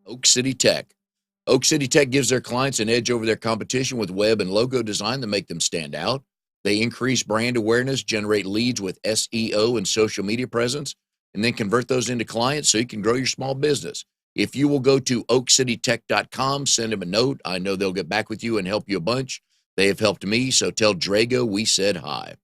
Oak City Tech. Oak City Tech gives their clients an edge over their competition with web and logo design that make them stand out. They increase brand awareness, generate leads with SEO and social media presence, and then convert those into clients so you can grow your small business. If you will go to oakcitytech.com, send them a note. I know they'll get back with you and help you a bunch. They have helped me, so tell Drago we said hi.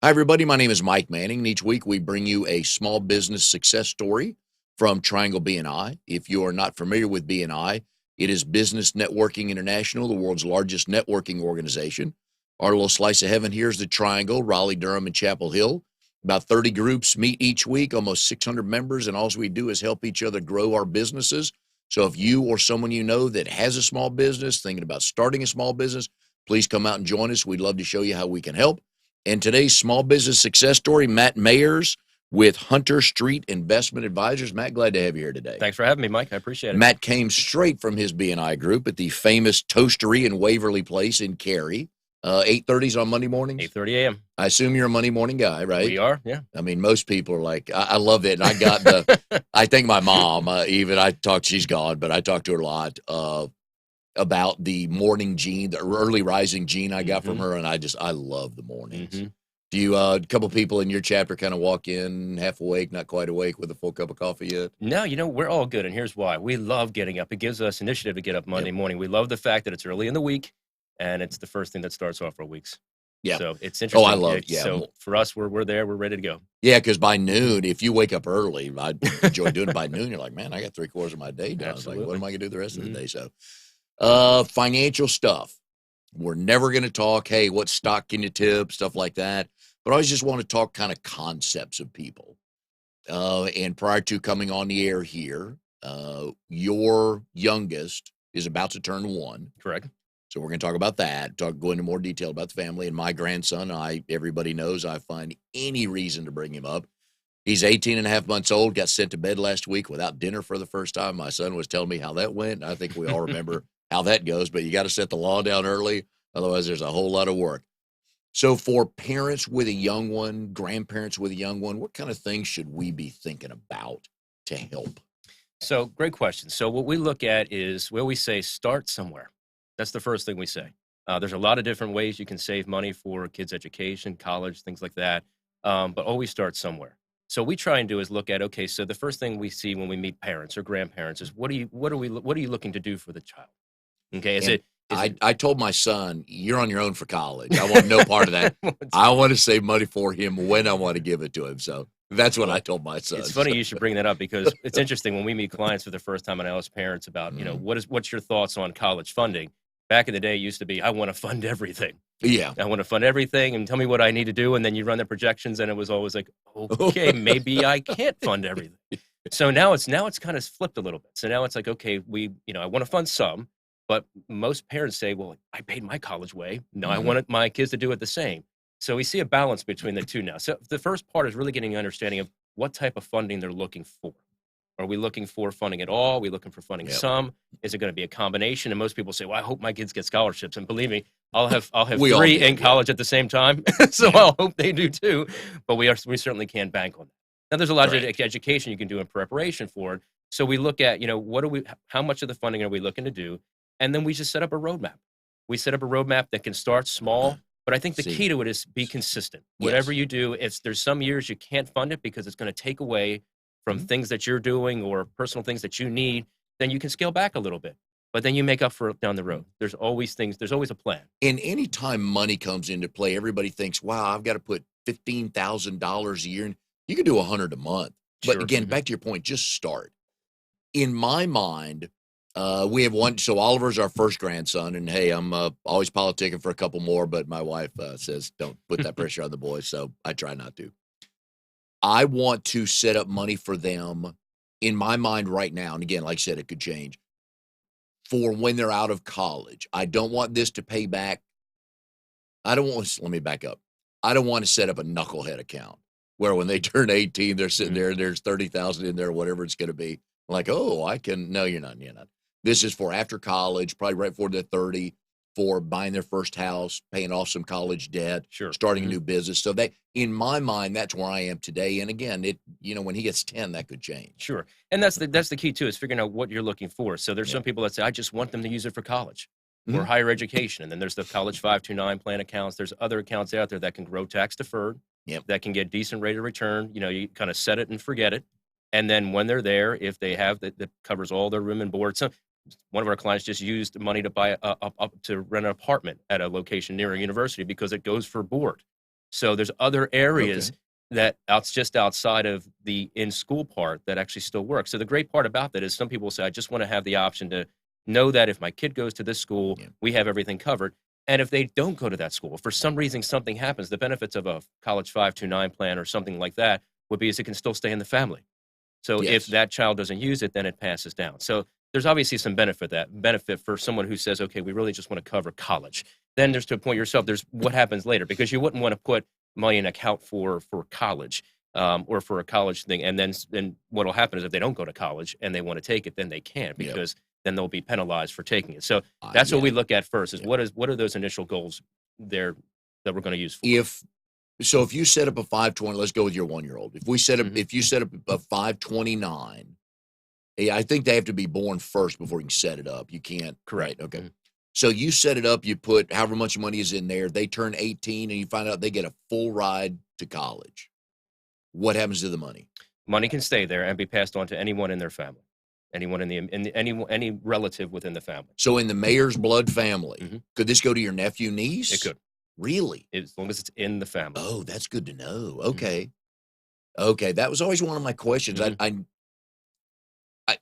Hi, everybody. My name is Mike Manning, and each week we bring you a small business success story from Triangle BNI. If you are not familiar with BNI, it is Business Networking International, the world's largest networking organization. Our little slice of heaven here is the Triangle, Raleigh, Durham, and Chapel Hill. About 30 groups meet each week, almost 600 members, and all we do is help each other grow our businesses. So if you or someone you know that has a small business, thinking about starting a small business, please come out and join us. We'd love to show you how we can help. And today's small business success story, Matt Maiers with Hunter Street Investment Advisors. Matt, glad to have you here today. Thanks for having me, Mike. I appreciate it. Matt came straight from his BNI group at the famous Toastery in Waverly Place in Cary. 8:30s on Monday mornings? 8:30 a.m. I assume you're a Monday morning guy, right? We are, yeah. I mean, most people are like, I love it. And I got I think my mom, she's gone, but I talked to her a lot about the morning gene, the early rising gene I got from her. And I love the mornings. Do you, a couple people in your chapter kind of walk in half awake, not quite awake with a full cup of coffee yet? No, we're all good. And here's why. We love getting up. It gives us initiative to get up Monday morning. We love the fact that it's early in the week. And it's the first thing that starts off our weeks. Yeah. So it's interesting. Oh, I love it. Yeah. So for us, we're there. We're ready to go. Yeah, because by noon, if you wake up early, I enjoy doing it by noon. You're like, man, I got 3/4 of my day done. It's like, what am I going to do the rest of the day? So financial stuff. We're never going to talk, hey, what stock can you tip, stuff like that. But I always just want to talk kind of concepts of people. And prior to coming on the air here, your youngest is about to turn 1. Correct. So we're going to talk about that, go into more detail about the family. And my grandson, everybody knows I find any reason to bring him up. He's 18 and a half months old, got sent to bed last week without dinner for the first time. My son was telling me how that went. I think we all remember how that goes, but you got to set the law down early. Otherwise, there's a whole lot of work. So for parents with a young one, grandparents with a young one, what kind of things should we be thinking about to help? So great question. So what we look at is where we say start somewhere. That's the first thing we say. There's a lot of different ways you can save money for kids' education, college, things like that, but always start somewhere. So we try and do is look at, okay, so the first thing we see when we meet parents or grandparents is what are you looking to do for the child? Okay, I told my son, you're on your own for college. I want no part of that. I want to save money for him when I want to give it to him. So that's what I told my son. It's funny you should bring that up because it's interesting when we meet clients for the first time and I ask parents about, what's your thoughts on college funding? Back in the day, it used to be, I want to fund everything. Yeah. I want to fund everything and tell me what I need to do. And then you run the projections and it was always like, okay, maybe I can't fund everything. So now it's kind of flipped a little bit. So now it's like, okay, I want to fund some, but most parents say, well, I paid my college way. No, I wanted my kids to do it the same. So we see a balance between the two now. So the first part is really getting an understanding of what type of funding they're looking for. Are we looking for funding at all? Are we looking for funding some? Is it going to be a combination? And most people say, well, I hope my kids get scholarships. And believe me, I'll have 3 in college at the same time. So I'll hope they do too. But we certainly can't bank on that. Now, there's a lot of education you can do in preparation for it. So we look at, how much of the funding are we looking to do? And then we just set up a roadmap. We set up a roadmap that can start small. But I think the key to it is be consistent. Whatever you do, there's some years you can't fund it because it's going to take away from things that you're doing or personal things that you need, then you can scale back a little bit. But then you make up for it down the road. There's always a plan. And anytime money comes into play, everybody thinks, wow, I've got to put $15,000 a year. You can do $100 a month. But again, back to your point, just start. In my mind, we have one. So Oliver's our first grandson. And hey, I'm always politicking for a couple more, but my wife says, don't put that pressure on the boys. So I try not to. I want to set up money for them in my mind right now. And again, like I said, it could change for when they're out of college. I don't want this to pay back. Let me back up. I don't want to set up a knucklehead account where when they turn 18, they're sitting there and there's 30,000 in there, whatever it's going to be. Like, oh, no, you're not. This is for after college, probably right before they're 30. for buying their first house, paying off some college debt, Sure. starting a new business. So that, in my mind, that's where I am today. And again, when he gets 10, that could change. Sure. And that's the key too, is figuring out what you're looking for. So there's some people that say, I just want them to use it for college or higher education. And then there's the college 529 plan accounts. There's other accounts out there that can grow tax deferred, that can get decent rate of return. You kind of set it and forget it. And then when they're there, if they have that covers all their room and board. So one of our clients just used money to buy to rent an apartment at a location near a university because it goes for board. So there's other areas that just outside of the in-school part that actually still work. So the great part about that is some people say, I just want to have the option to know that if my kid goes to this school, we have everything covered. And if they don't go to that school, for some reason something happens, the benefits of a college 529 plan or something like that would be is it can still stay in the family. So if that child doesn't use it, then it passes down. So there's obviously some benefit for someone who says, okay, we really just want to cover college. Then there's to a point yourself, there's what happens later, because you wouldn't want to put money in account for college or for a college thing. And then what will happen is if they don't go to college and they want to take it, then they can't, because then they'll be penalized for taking it. So that's what we look at first is what are those initial goals there that we're going to use for? If you set up a 520, let's go with your 1-year-old. If you set up a 529, I think they have to be born first before you can set it up. You can't. Correct. Right? Okay. So you set it up, you put however much money is in there, they turn 18 and you find out they get a full ride to college. What happens to the money? Money can stay there and be passed on to anyone in their family, anyone any relative within the family. So in the Maiers blood family, could this go to your nephew, niece? It could. Really? As long as it's in the family. Oh, that's good to know. Okay. Okay. That was always one of my questions. I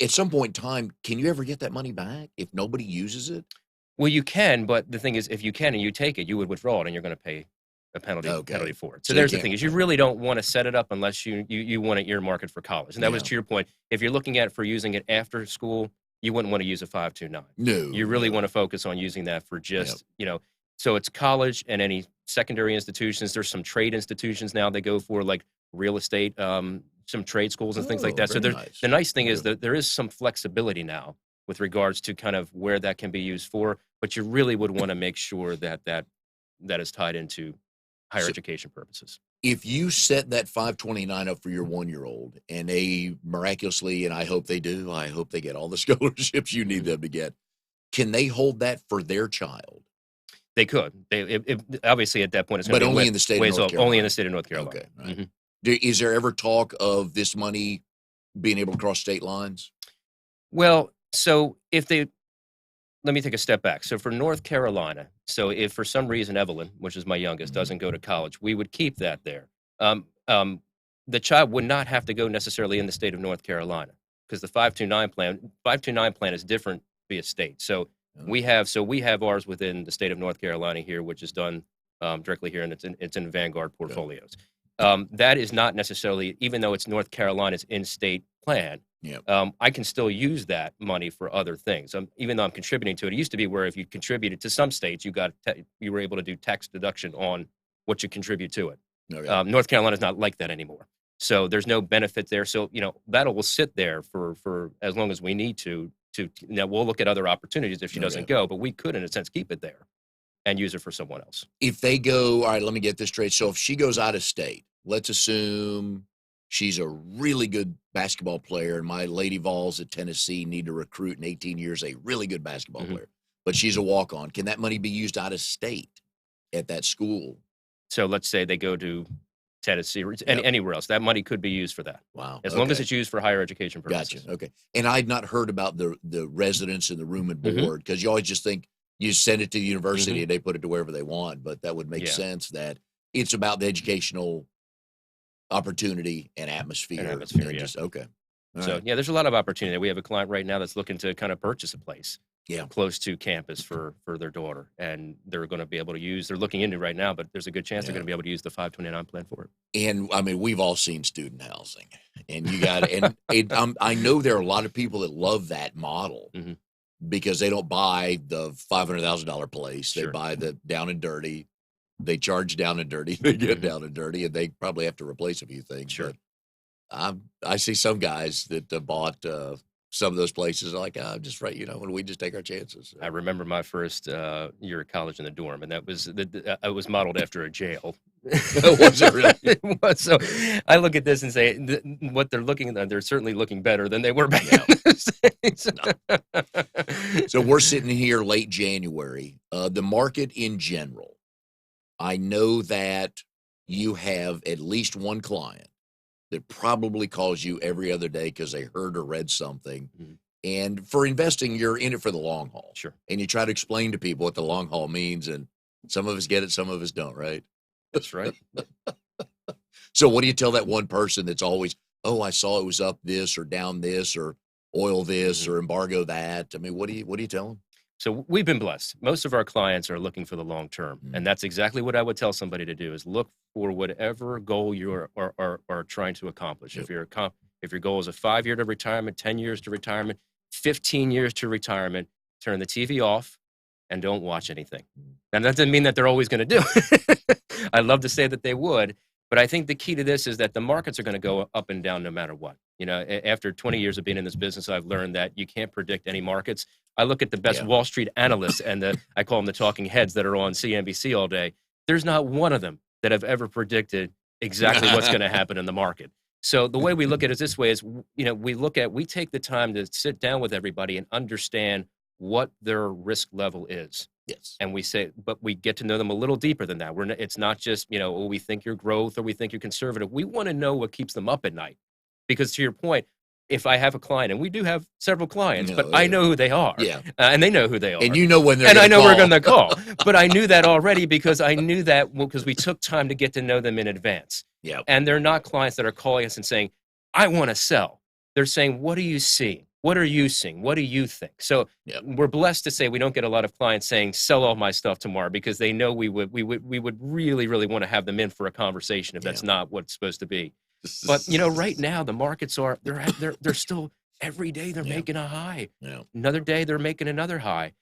at some point in time, can you ever get that money back if nobody uses it? Well, you can, but the thing is, if you can and you take it, you would withdraw it, and you're going to pay a penalty for it. So there's the thing is, you really don't want to set it up unless you want to earmark it for college. And that was to your point. If you're looking at for using it after school, you wouldn't want to use a 529. No, you really want to focus on using that for just So it's college and any secondary institutions. There's some trade institutions now they go for, like real estate, some trade schools and things like that. So the nice thing is that there is some flexibility now with regards to kind of where that can be used for, but you really would want to make sure that is tied into higher education purposes. If you set that 529 up for your 1-year-old and they miraculously, and I hope they do, I hope they get all the scholarships you need them to get, can they hold that for their child? They could. Obviously at that point it's going to be only in the state of North Carolina. Only in the state of North Carolina. Okay. Right. Is there ever talk of this money being able to cross state lines? Well, so let me take a step back. So for North Carolina, so if for some reason Evelyn, which is my youngest, doesn't go to college, we would keep that there. The child would not have to go necessarily in the state of North Carolina because the 529 plan is different via state. So we have ours within the state of North Carolina here, which is done directly here, and it's in Vanguard portfolios. That is not necessarily, even though it's North Carolina's in-state plan, I can still use that money for other things. Even though I'm contributing to it. It used to be where if you contributed to some states, you were able to do tax deduction on what you contribute to it. Okay. North Carolina is not like that anymore. So there's no benefit there. So, that will sit there for as long as we need to we'll look at other opportunities if she doesn't go, but we could, in a sense, keep it there and use it for someone else. If they go, all right, let me get this straight. So if she goes out of state, let's assume she's a really good basketball player, and my Lady Vols at Tennessee need to recruit in 18 years a really good basketball player, but she's a walk-on. Can that money be used out of state at that school? So let's say they go to Tennessee or anywhere else. That money could be used for that. Wow. As long as it's used for higher education purposes. Gotcha. Okay. And I'd not heard about the residence and the room and board because you always just think you send it to the university and they put it to wherever they want, but that would make sense that it's about the educational opportunity and atmosphere. Okay. All right. There's a lot of opportunity. We have a client right now that's looking to kind of purchase a place close to campus for their daughter, and they're going to be able to use, they're looking into right now, but there's a good chance they're going to be able to use the 529 plan for it. And I mean, we've all seen student housing, and you got I know there are a lot of people that love that model because they don't buy the $500,000 place. They buy the down and dirty. They charge down and dirty. They get down and dirty, and they probably have to replace a few things. Sure. But I see some guys that bought Some of those places are like, oh, just right, we just take our chances. I remember my first year of college in the dorm, and that was I was modeled after a jail. Was it really? It was. So I look at this and say, what they're looking at, they're certainly looking better than they were back in those days. So we're sitting here late January. The market in general, I know that you have at least one client that probably calls you every other day because they heard or read something. Mhm. And for investing, you're in it for the long haul. Sure. And you try to explain to people what the long haul means. And some of us get it, some of us don't, right? That's right. So what do you tell that one person that's always, oh, I saw it was up this or down this or oil this or embargo that? I mean, what do you tell them? So we've been blessed. Most of our clients are looking for the long term, and that's exactly what I would tell somebody to do: is look for whatever goal you are trying to accomplish. Yep. If your goal is a 5-year to retirement, 10 years to retirement, 15 years to retirement, turn the TV off and don't watch anything. And that doesn't mean that they're always going to do it. I'd love to say that they would, but I think the key to this is that the markets are going to go up and down no matter what. After 20 years of being in this business, I've learned that you can't predict any markets. I look at the best Wall Street analysts and I call them the talking heads that are on CNBC all day. There's not one of them that have ever predicted exactly what's going to happen in the market. So the way we look at it this way is, we take the time to sit down with everybody and understand what their risk level is. Yes. And we say, but we get to know them a little deeper than that. It's not just, we think you're growth or we think you're conservative. We want to know what keeps them up at night. Because to your point, if I have a client, and we do have several clients, but I know who they are. Yeah. And they know who they are. And you know when they're and I know call. we're going to call. But I knew that already because I knew that because we took time to get to know them in advance. Yeah. And they're not clients that are calling us and saying, I want to sell. They're saying, what are you seeing? What are you seeing? What do you think? So we're blessed to say we don't get a lot of clients saying, sell all my stuff tomorrow, because they know we would really, really want to have them in for a conversation if that's not what it's supposed to be. But right now the markets are they're still every day they're making a high. Yeah. Another day they're making another high.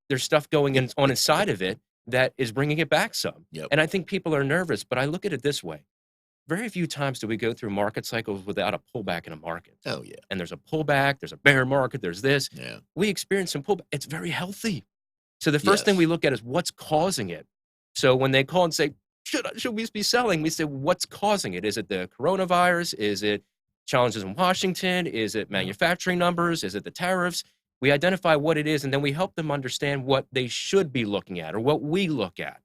There's stuff going on inside of it that is bringing it back some. Yep. And I think people are nervous, but I look at it this way. Very few times do we go through market cycles without a pullback in a market. Oh, yeah. And there's a pullback, there's a bear market, there's this. Yeah. We experience some pullback. It's very healthy. So the first thing we look at is what's causing it. So when they call and say, should we be selling? We say, what's causing it? Is it the coronavirus? Is it challenges in Washington? Is it manufacturing numbers? Is it the tariffs? We identify what it is, and then we help them understand what they should be looking at or what we look at.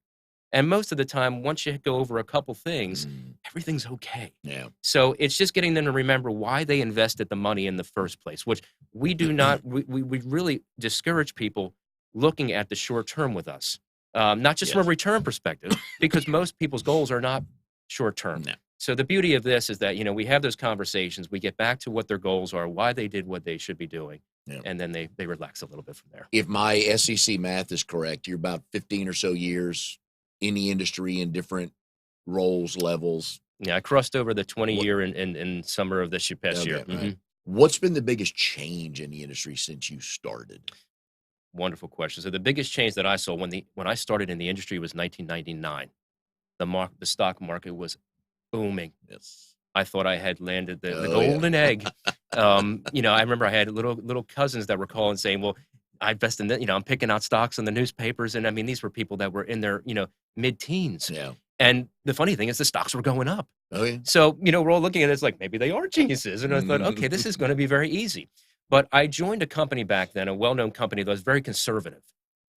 And most of the time, once you go over a couple things, everything's okay. Yeah. So it's just getting them to remember why they invested the money in the first place, which we do not, we really discourage people looking at the short term with us. Not just from a return perspective, because most people's goals are not short term. No. So the beauty of this is that, we have those conversations, we get back to what their goals are, why they did what they should be doing, and then they relax a little bit from there. If my SEC math is correct, you're about 15 or so years in the industry in different roles, levels. Yeah, I crossed over the 20-year in summer of this past year. Right. What's been the biggest change in the industry since you started? Wonderful question. So the biggest change that I saw when I started in the industry was 1999. The stock market was booming. Yes. I thought I had landed the golden egg. I remember I had little cousins that were calling saying, well, I invest in that, I'm picking out stocks in the newspapers. And I mean, these were people that were in their, mid-teens. Yeah. And the funny thing is the stocks were going up. Oh, yeah. So, we're all looking at it like, maybe they are geniuses. And I thought, okay, this is going to be very easy. But I joined a company back then, a well-known company that was very conservative.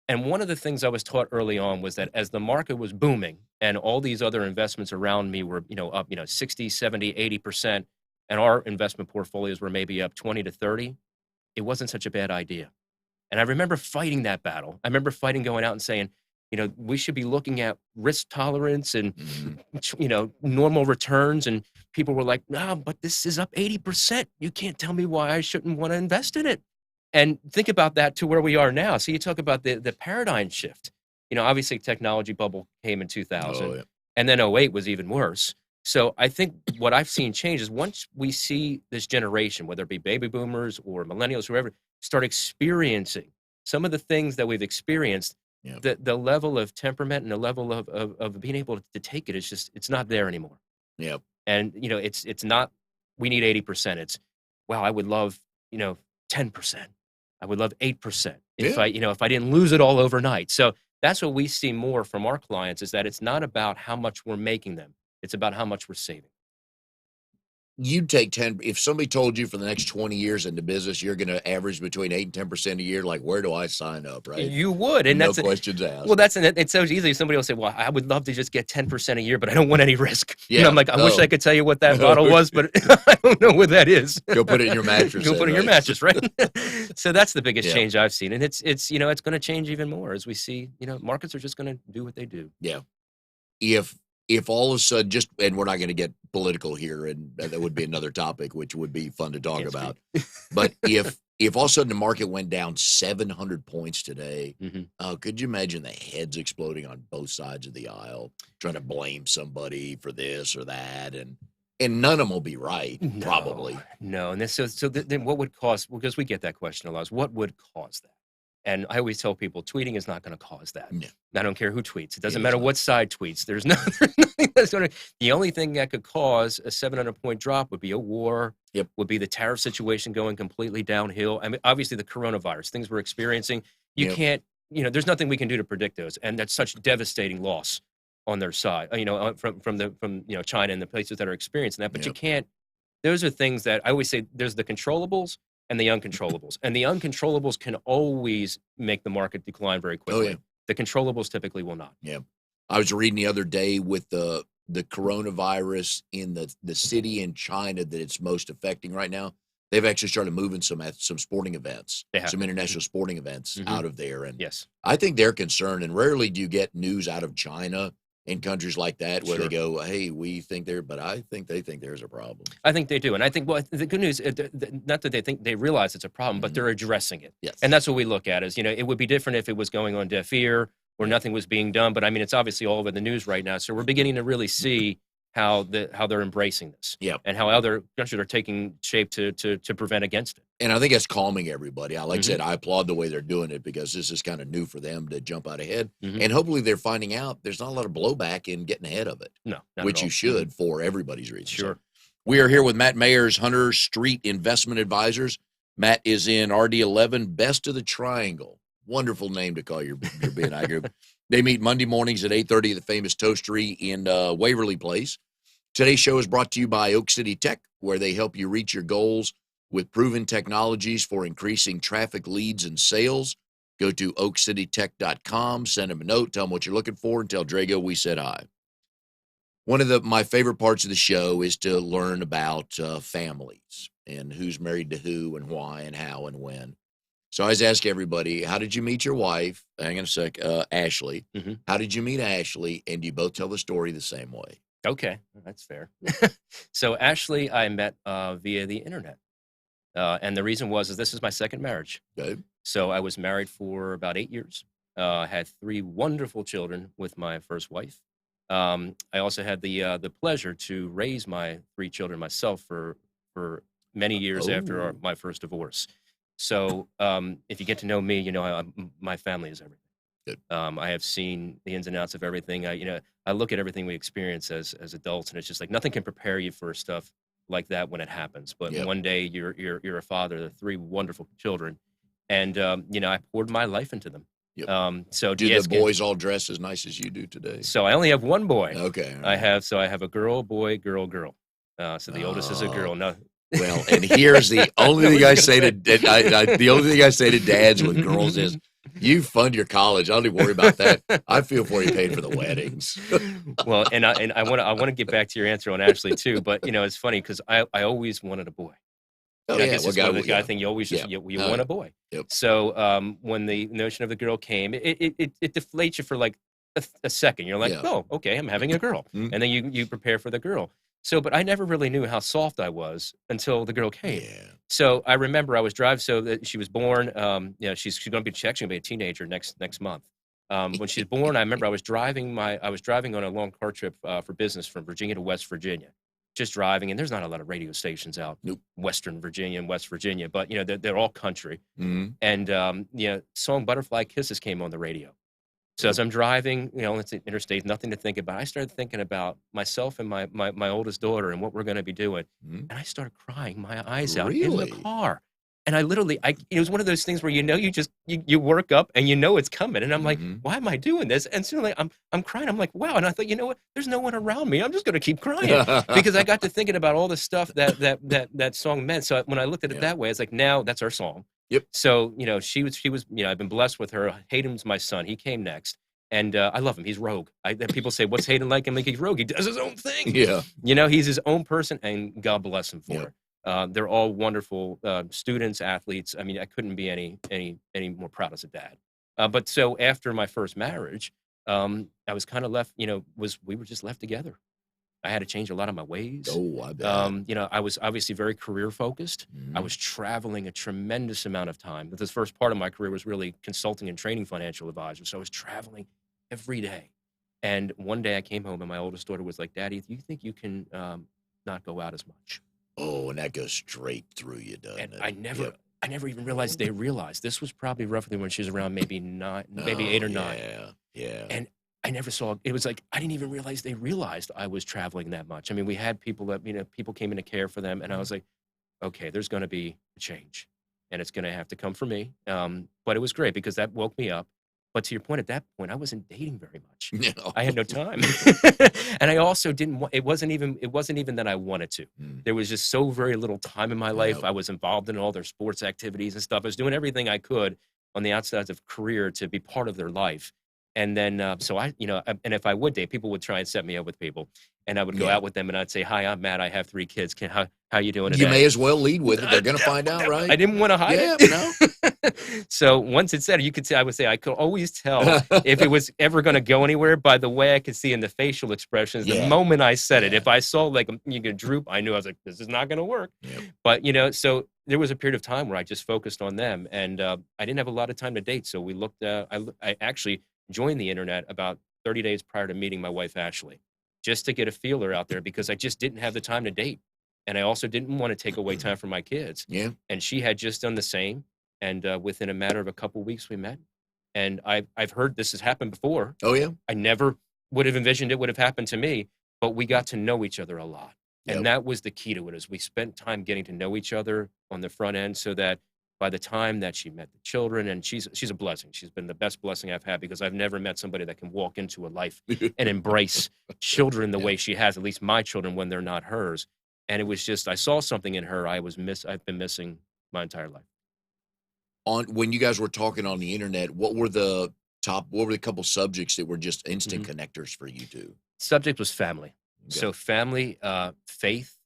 And one of the things I was taught early on was that as the market was booming and all these other investments around me were, up, 60, 70, 80%, and our investment portfolios were maybe up 20 to 30, it wasn't such a bad idea. And I remember fighting that battle. I remember going out and saying, we should be looking at risk tolerance and, normal returns. And people were like, no, but this is up 80%. You can't tell me why I shouldn't want to invest in it. And think about that to where we are now. So you talk about the paradigm shift. Obviously technology bubble came in 2000 and then 2008 was even worse. So I think what I've seen change is once we see this generation, whether it be baby boomers or millennials, whoever, start experiencing some of the things that we've experienced, the level of temperament and the level of being able to take it is just, it's not there anymore. Yep. And, it's not, we need 80%. It's, wow, I would love 10%. I would love 8% if Yeah. if I didn't lose it all overnight. So that's what we see more from our clients, is that it's not about how much we're making them. It's about how much we're saving. You'd take 10 if somebody told you for the next 20 years in the business, you're gonna average between 8 and 10% a year, like, where do I sign up, right? You would, and No that's questions well, asked. it's so easy. Somebody will say, "Well, I would love to just get 10% a year, but I don't want any risk." And I'm Yeah. like, "I wish I Oh. could tell you what that model was, but I don't know what that is." Go put it in your mattress Go then, put it in your right? mattress, right? So that's the biggest Yeah. change I've seen, and it's gonna change even more as we see, markets are just gonna do what they do. Yeah. If all of a sudden just and we're not gonna get political here, and that would be another topic, which would be fun to talk Can't about. speak. But if all of a sudden the market went down 700 points today, Mhm. could you imagine the heads exploding on both sides of the aisle, trying to blame somebody for this or that, and none of them will be right, probably. No, and then what would cause, because we get that question a lot, is what would cause that? And I always tell people, tweeting is not gonna cause that. No, I don't care who tweets. It it doesn't is matter not. what side tweets. There's no there's nothing that's gonna the only thing that could cause a 700-point drop would be a war, Yep. would be the tariff situation going completely downhill. I mean, obviously, the coronavirus, things we're experiencing, you Yep. can't there's nothing we can do to predict those, and that's such devastating loss on their side, from China and the places that are experiencing that, but you Yep. can't those are things that I always say there's the controllables and the uncontrollables. And the uncontrollables can always make the market decline very Oh, quickly. yeah. The controllables typically will not. Yeah. I was reading the other day with the coronavirus in the city in China that it's most affecting right now. They've actually started moving some sporting events, They have. some international sporting events Mhm. out of there. And Yes. I think they're concerned, and rarely do you get news out of China and countries like that where they Sure. go, "Hey, we think they're," but I think they think there's a problem. I think they do. And I think, well, the good news, not that they think they realize it's a problem, but Mhm. they're addressing it. Yes. And that's what we look at is, it would be different if it was going on deaf ear or nothing was being done. But I mean, it's obviously all over the news right now. So we're beginning to really see how they're embracing this. Yeah. And how other countries are taking shape to prevent against it. And I think that's calming everybody. Like I Mhm. said, I applaud the way they're doing it because this is kind of new for them to jump out ahead. Mhm. And hopefully they're finding out there's not a lot of blowback in getting ahead of it, No, not which at you all. should for everybody's reasons. Sure. We are here with Matt Maiers, Hunter Street Investment Advisors. Matt is in RD11, Best of the Triangle. Wonderful name to call your BNI group. They meet Monday mornings at 8:30 at the famous Toastery in Waverly Place. Today's show is brought to you by Oak City Tech, where they help you reach your goals with proven technologies for increasing traffic leads and sales. Go to oakcitytech.com, send them a note, tell them what you're looking for, and tell Drago we said hi. One of my favorite parts of the show is to learn about families and who's married to who and why and how and when. So I always ask everybody, how did you meet your wife? Hang on a sec, Ashley. Mhm. How did you meet Ashley? And do you both tell the story the same way? Okay, that's fair. So Ashley, I met via the internet, and the reason is this is my second marriage. Okay. So I was married for about 8 years. Had 3 wonderful children with my first wife. I also had the pleasure to raise my 3 children myself for many years after Oh. my first divorce. So if you get to know me, my family is everything. Good. I have seen the ins and outs of everything. I look at everything we experience as adults, and it's just like nothing can prepare you for stuff like that when it happens. But Yep. one day you're a father of 3 wonderful children, and I poured my life into them. Yep. So Do yes, the boys all dress as nice as you do today? so I only have one boy. Okay. all I right. have a girl, boy, girl, girl. So the oldest is a girl. Oh. No, Well, and here's the only I thing was I gonna say say. the only thing I say to dads with girls is, you fund your college. I don't even worry about that. I feel for you paying for the weddings. Well, and I want to get back to your answer on Ashley too, but it's funny because I always wanted a boy. Oh, I yeah. guess Well, it's one of the yeah. guy thing you always just Yeah. you Oh, want yeah. a boy. Yep. So when the notion of the girl came, it deflates you for like a second. You're like, Yeah. oh, okay, I'm having a girl, Mhm. and then you prepare for the girl. So, but I never really knew how soft I was until the girl came. Yeah. So I remember I was driving. So that she was born. She's going to be she's going to be a teenager next month. When she's born, I remember I was driving on a long car trip for business from Virginia to West Virginia, just driving. And there's not a lot of radio stations out Nope. Western Virginia and West Virginia, but they're all country. Mhm. And song "Butterfly Kisses" came on the radio. So as I'm driving, it's an interstate, nothing to think about. I started thinking about myself and my oldest daughter and what we're going to be doing. Mhm. And I started crying my eyes out in Really? the car. And I literally, it was one of those things where you work up and you know it's coming, and I'm like, Mhm. why am I doing this? And suddenly I'm crying. I'm like, wow. And I thought, you know what? There's no one around me. I'm just gonna keep crying because I got to thinking about all the stuff that song meant. So when I looked at it Yeah. that way, it's like, now that's our song. Yep. So she was I've been blessed with her. Hayden's my son. He came next. And I love him. He's rogue. People say, "What's Hayden like?" I'm like, he's rogue. He does his own thing. Yeah. He's his own person, and God bless him for Yep. it. They're all wonderful students, athletes. I mean, I couldn't be any more proud as a dad. But so after my first marriage, I was kind of left. We were just left together. I had to change a lot of my ways. Oh, I bet. I was obviously very career focused. I Mhm. was traveling a tremendous amount of time. But this first part of my career was really consulting and training financial advisors. So I was traveling every day. And one day I came home and my oldest daughter was like, "Daddy, do you think you can not go out as much?" Oh, and that goes straight through you, doesn't And it? I never Yep. I never even realized they realized. This was probably roughly when she was around maybe 8 or 9. Yeah. Yeah. And I never saw it. Was like I didn't even realize they realized I was traveling that much. I mean, we had people that, people came in to care for them, and I was like, okay, there's going to be a change, and it's going to have to come from me. But it was great because that woke me up. But to your point, at that point, I wasn't dating very much. No. I had no time, and I also didn't. It wasn't even that I wanted to. Mm. There was just so very little time in my life. Yep. I was involved in all their sports activities and stuff. I was doing everything I could on the outside of career to be part of their life. And then, so and if I would date, people would try and set me up with people, and I would go Yeah. out with them, and I'd say, "Hi, I'm Matt. I have 3 kids. How you doing You today?" may as well lead with it. They're going to find out, right? I didn't want to hide Yeah, it. So once it said, I would say I could always tell if it was ever going to go anywhere by the way I could see in the facial expressions. The Yeah. moment I said it, Yeah. if I saw like you could droop, I knew. I was like, this is not going to work. Yep. But so there was a period of time where I just focused on them, and I didn't have a lot of time to date. So we looked. I actually joined the internet about 30 days prior to meeting my wife Ashley, just to get a feeler out there because I just didn't have the time to date, and I also didn't want to take away time from my kids. Yeah. And she had just done the same, and within a matter of a couple weeks we met. And I've heard this has happened before. Oh, yeah. I never would have envisioned it would have happened to me, but we got to know each other a lot. Yep. And that was the key to it, is we spent time getting to know each other on the front end, so that by the time that she met the children, and she's a blessing. She's been the best blessing I've had, because I've never met somebody that can walk into a life and embrace children the way she has, at least my children when they're not hers. And it was just, I saw something in her I've been missing my entire life. When you guys were talking on the internet, what were the couple subjects that were just instant connectors for you two? Subject was family. Okay. So family, faith,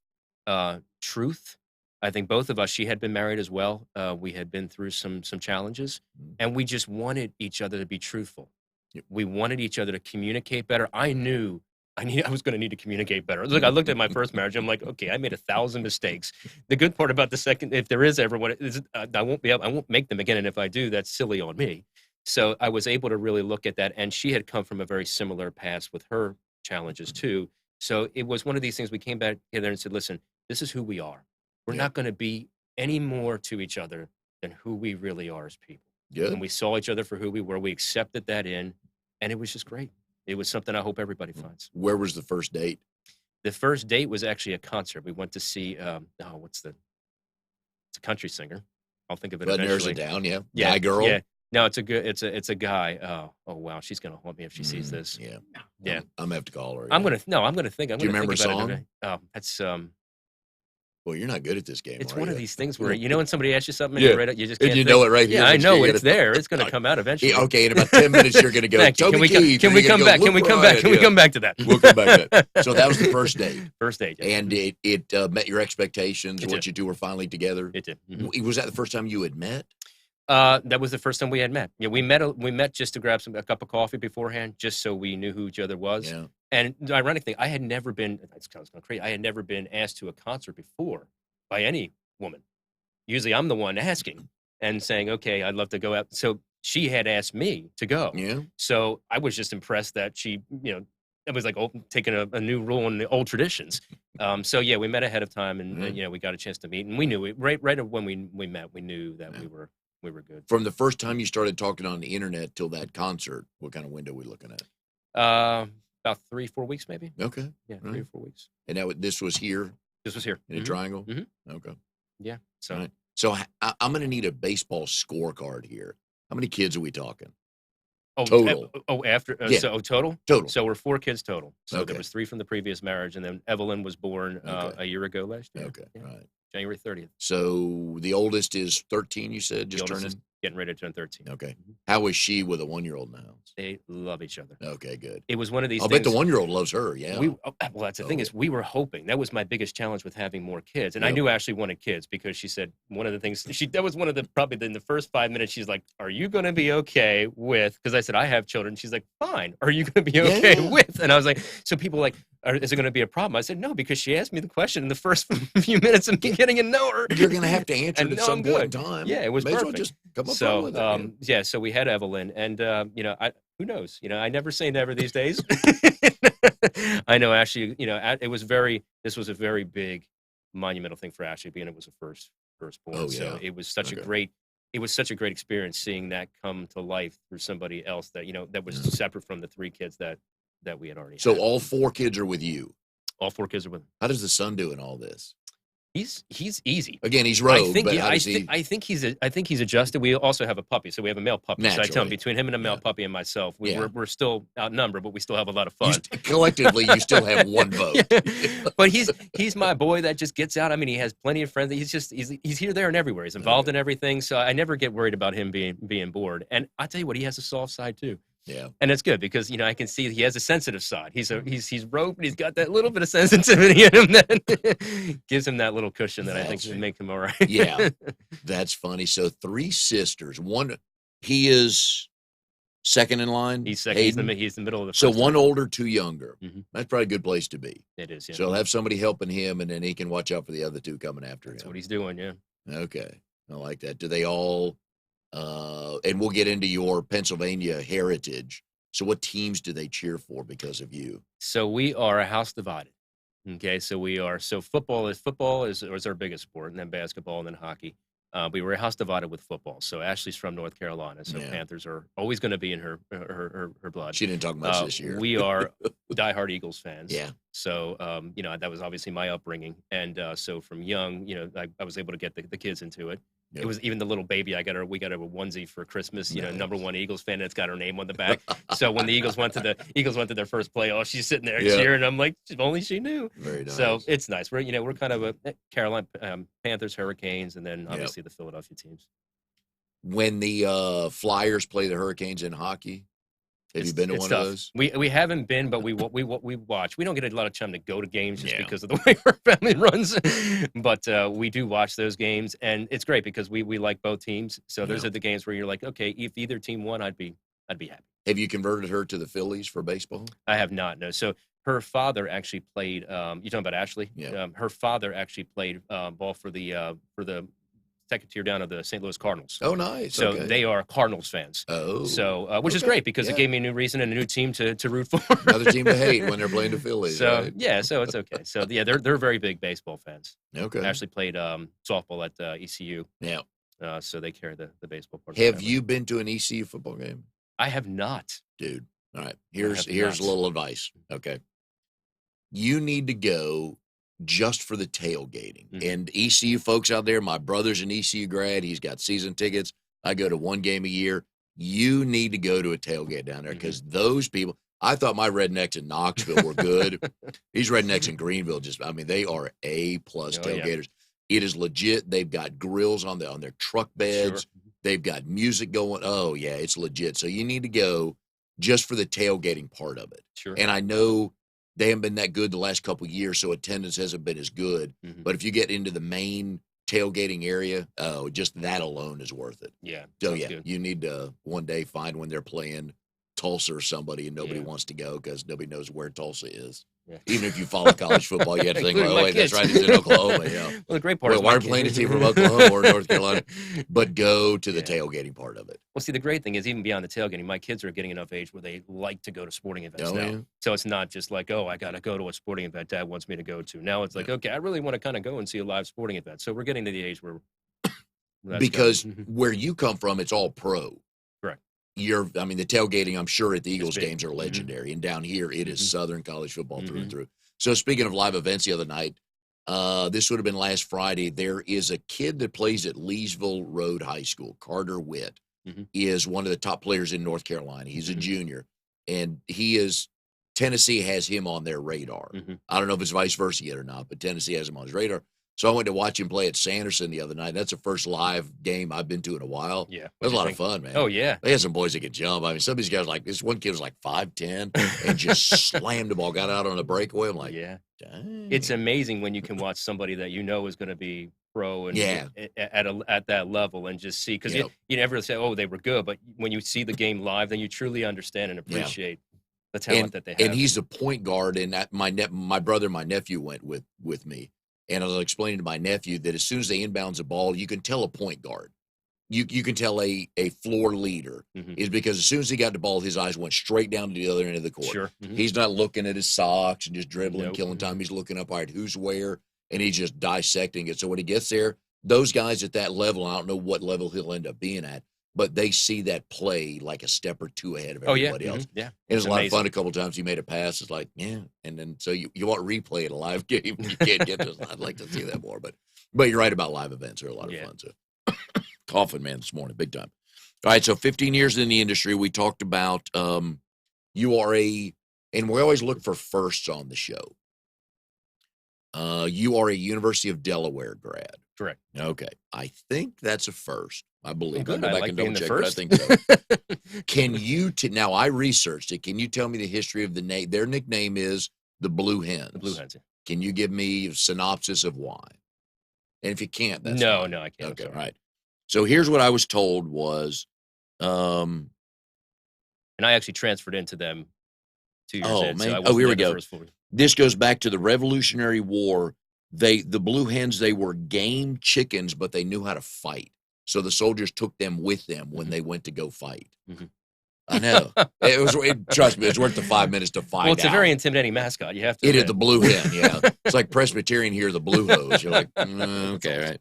truth. I think both of us, she had been married as well. We had been through some challenges, and we just wanted each other to be truthful. Yep. We wanted each other to communicate better. I knew I was going to to communicate better. Look, I looked at my first marriage. I'm like, okay, I made 1,000 mistakes. The good part about the second, if there is ever one, is I won't make them again. And if I do, that's silly on me. So I was able to really look at that. And she had come from a very similar past with her challenges too. So it was one of these things. We came back together and said, listen, this is who we are. We're not going to be any more to each other than who we really are as people. Good. And we saw each other for who we were. We accepted that and it was just great. It was something I hope everybody finds. Where was the first date? The first date was actually a concert. We went to see, it's a country singer. I'll think of it That narrows eventually. it down, yeah. Yeah, Guy, girl? Yeah. No, it's a guy. Oh wow, she's gonna haunt me if she sees this. Yeah. Yeah. I'm going to have to call her. I'm gonna think. Do you remember a song? It. That's Well, you're not good at this game. It's are one you? of these things where when somebody asks you something, Yeah. and you just can't And you think. know it right here. Yeah, I next to know you, it's you gotta- there. It's gonna come out eventually. Yeah, okay, in about 10 minutes, you're going to go, Thank you. Toby Can Keith. we come back? Can we come back? Can we come back to that? We'll come back to that. So that was the first date. First date. Yeah. And it met your expectations It once did. you two were finally together? It did. Mhm. Was that the first time you had met? That was the first time we had met. Yeah, we met just to grab a cup of coffee beforehand, just so we knew who each other was. Yeah. And the ironic thing, I had never been. It's kind of crazy. I had never been asked to a concert before by any woman. Usually, I'm the one asking and saying, "Okay, I'd love to go out." So she had asked me to go. Yeah. So I was just impressed that she, it was like taking a new rule in the old traditions. So yeah, we met ahead of time, and we got a chance to meet, and we knew it right when we met. We knew that we were good. From the first time you started talking on the internet till that concert, what kind of window are we looking at? About 3-4 weeks, maybe. Okay. Yeah, All 3 right. or 4 weeks. And this was here This was here in a triangle? Mhm. Okay. Yeah. So All right. So I'm going to need a baseball scorecard here. How many kids are we talking? Oh, Total. After Yeah. total? Total. So we're 4 kids total. So there Okay. was 3 from the previous marriage, and then Evelyn was born Okay. a year ago last year. Okay. Yeah. All right. January 30th. So the oldest is 13, you said, The just oldest turning? is getting ready to turn 13. Okay. Mhm. How is she with a 1-year-old in the house? They love each other. Okay, good. It was one of these I'll things. bet the 1-year-old loves her. Yeah. Well, that's the thing Oh. is we were hoping. That was my biggest challenge with having more kids. And I Yep. knew Ashley wanted kids because she said one of the things that was one of the probably in the first 5 minutes, she's like, "Are you going to be okay with?" Because I said, "I have children." She's like, "Fine. Are you going to be okay Yeah. with?" And I was like, so people were like, is it going to be a problem? I said, no, because she asked me the question in the first few minutes of me getting to know her. You're going to have to answer And it at no, some I'm point in good. time. Yeah, it was May as well perfect. just come up So, with it. yeah, so we had Evelyn, and who knows? I never say never these days. I know Ashley. This was a very big, monumental thing for Ashley, being it was a firstborn. Oh, So yeah. it was such a Okay. great experience seeing that come to life through somebody else that that was Yeah. separate from the 3 kids that we had already So had. all 4 kids are with you. All 4 kids are with him. How does the son do in all this? He's easy. Again, he's rogue, but how I does he? think he's adjusted. We also have a puppy, so we have a male puppy. So I tell him Naturally. between him and a male Yeah. puppy and myself, Yeah. we're still outnumbered, but we still have a lot of You fun. collectively, you still have 1 vote. Yeah. But he's my boy that just gets out. I mean, he has plenty of friends. He's here, there, and everywhere. He's involved in everything. So I never get worried about him being bored. And I tell you what, he has a soft side too. Yeah. And it's good because I can see he has a sensitive side. He's rogue, but he's got that little bit of sensitivity in him that gives him that little cushion that I think will make him all right. Yeah. That's funny. So 3 sisters. One, he is second in line. He's second. He's the middle of the. So first 1 line. older, 2 younger. Mhm. That's probably a good place to be. It is. Yeah. So he'll have somebody helping him, and then he can watch out for the other 2 coming after That's him. what he's doing. Yeah. Okay. I like that. Do they all? And we'll get into your Pennsylvania heritage. So what teams do they cheer for because of you? So we are a house divided. Okay, so we are. So football is our biggest sport, and then basketball, and then hockey. We were a house divided with football. So Ashley's from North Carolina, so Yeah. Panthers are always going to be in her blood. She didn't talk much this year. We are diehard Eagles fans. Yeah. So that was obviously my upbringing, and so from young, I was able to get the kids into it. Yep. It was even the little baby. We got her a onesie for Christmas. Nice. #1 Eagles fan. And it's got her name on the back. So when the Eagles went to their first playoff, she's sitting there Yeah. cheering. I'm like, if only she knew. Very nice. So it's nice. We're kind of a Carolina Panthers, Hurricanes, and then obviously the Philadelphia teams. When the Flyers play the Hurricanes in hockey, have you been to one tough. of those? We haven't been, but we watch. We don't get a lot of time to go to games just Yeah. because of the way our family runs. But we do watch those games, and it's great because we like both teams. So those Yeah. are the games where you're like, okay, if either team won, I'd be happy. Have you converted her to the Phillies for baseball? I have not. No. So her father actually played. You're talking about Ashley. Yeah. Her father actually played ball for the second tier down of the St. Louis Cardinals. Oh, nice. So Okay. they are Cardinals fans. Oh. So, which is Okay. great because Yeah. it gave me a new reason and a new team to root for. Another team to hate when they're playing the Phillies. So right? yeah, so it's okay. So yeah, they're very big baseball fans. Okay. Ashley played softball at ECU. Yeah. So they carry the baseball part. Have you been to an ECU football game? I have not. Dude. All right. Here's have a not. little advice. Okay. You need to go just for the tailgating. Mhm. And ECU folks out there, my brother's an ECU grad. He's got season tickets. I go to 1 game a year. You need to go to a tailgate down there because those people, I thought my rednecks in Knoxville were good. These rednecks in Greenville they are A-plus Oh, yeah. tailgaters. It is legit. They've got grills on their truck beds. Sure. They've got music going. Oh, yeah, it's legit. So you need to go just for the tailgating part of it. Sure. And I know they haven't been that good the last couple of years, so attendance hasn't been as good. Mhm. But if you get into the main tailgating area, just that alone is worth it. Yeah. So, sounds yeah, good. you need to one day find when they're playing Tulsa or somebody and nobody Yeah. wants to go because nobody knows where Tulsa is. Yeah. Even if you follow college football, you have to think, Including well, my wait, that's kids. right, it's in Oklahoma. Yeah. Well, the great part Well, is why my are playing a kids- team from Oklahoma or North Carolina? But go to the Yeah. tailgating part of it. Well, see, the great thing is even beyond the tailgating, my kids are getting enough age where they like to go to sporting events Oh, now. yeah. So it's not just like, oh, I got to go to a sporting event Dad wants me to go to. Now it's like, okay, I really want to kind of go and see a live sporting event. So we're getting to the age where that's Because good. where you come from, it's all pro. Correct. The tailgating, I'm sure, at the Eagles big. games are legendary. And down here, it is Mhm. Southern college football through and Mhm. through. So speaking of live events the other night, This would have been last Friday. There is a kid that plays at Leesville Road High School. Carter Witt is one of the top players in North Carolina. He's a junior, and Tennessee has him on their radar. I don't know if it's vice versa yet or not, but Tennessee has him on his radar. So I went to watch him play at Sanderson the other night. That's the first live game I've been to in a while. Yeah. It was a lot of fun, man. Oh, yeah. They had some boys that could jump. I mean, some of these guys, like this one kid was like 5'10" and just slammed the ball, got out on a breakaway. I'm like, yeah. Dang. It's amazing when you can watch somebody that you know is going to be pro and at that level and just see, because you never say, oh, they were good, but when you see the game live, then you truly understand and appreciate the talent that they have. And he's a point guard, and my brother and my nephew went with me. And I was explaining to my nephew that as soon as they inbounds a ball, you can tell a point guard. You can tell a floor leader is because as soon as he got the ball, his eyes went straight down to the other end of the court. Sure. He's not looking at his socks and just dribbling, killing time. He's looking up, all right, who's where, and he's just dissecting it. So when he gets there, those guys at that level, I don't know what level he'll end up being at, but they see that play like a step or two ahead of everybody else. Yeah. It was a lot of fun. A couple of times he made a pass. It's like, yeah. And then so you want to replay it a live game. You can't get this. I'd like to see that more. But you're right about live events. They're a lot of fun. So coughing, man, this morning, big time. All right. So 15 years in the industry. We talked about you are and we always look for firsts on the show. You are a University of Delaware grad. Correct. Okay. I think that's a first. I believe. Well, I'll go back and double check, but I think so. Can you, now I researched it. Can you tell me the history of the name? Their nickname is the Blue Hens. The Blue Hens. Yeah. Can you give me a synopsis of why? And if you can't, that's no, fine. I can't. Okay. All right. So here's what I was told was, and I actually transferred into them 2 years in. Man. So here we go. This goes back to the Revolutionary War. The Blue Hens, they were game chickens, but they knew how to fight. So the soldiers took them with them when they went to go fight. I know. Trust me, it's worth the 5 minutes to find out. Well, it's a very intimidating mascot. You have to. It is the Blue Hen, yeah. It's like Presbyterian here, the Blue Hose. You're like, okay,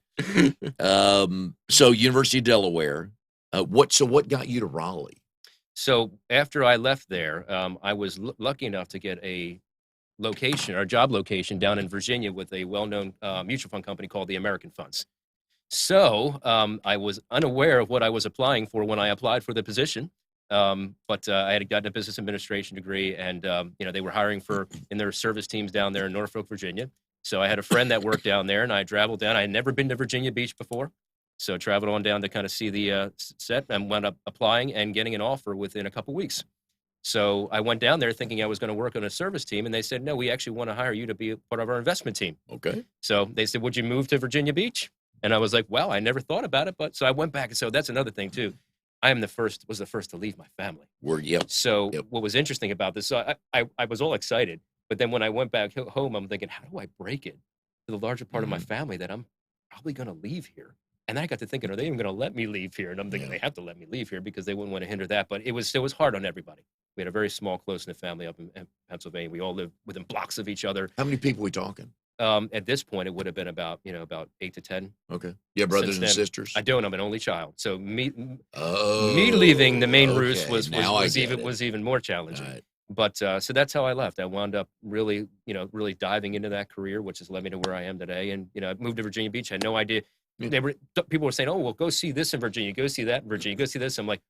right. So University of Delaware. What got you to Raleigh? So after I left there, I was lucky enough to get a job location down in Virginia with a well-known mutual fund company called the American Funds. So I was unaware of what I was applying for when I applied for the position. But I had gotten a business administration degree, and they were hiring in their service teams down there in Norfolk, Virginia. So I had a friend that worked down there, and I traveled down. I had never been to Virginia Beach before, so I traveled on down to kind of see the set, and wound up applying and getting an offer within a couple weeks. So I went down there thinking I was going to work on a service team, and they said, no, we actually want to hire you to be part of our investment team. Okay. So they said, would you move to Virginia Beach? And I was like, wow, I never thought about it. But so I went back. And so that's another thing too. I was the first to leave my family. So what was interesting about this, so I was all excited. But then when I went back home, I'm thinking, how do I break it to the larger part of my family that I'm probably going to leave here? And then I got to thinking, are they even going to let me leave here? And I'm thinking they have to let me leave here because they wouldn't want to hinder that. But it was hard on everybody. We had a very small, close-knit family up in Pennsylvania. We all lived within blocks of each other. How many people are we talking? At this point, it would have been about 8 to 10. Okay. Yeah, brothers and sisters. I don't. I'm an only child, so me leaving the main roost was even more challenging. Right. But so that's how I left. I wound up really diving into that career, which has led me to where I am today. And I moved to Virginia Beach. I had no idea. People were saying, "Oh, well, go see this in Virginia. Go see that in Virginia. Go see this." I'm like,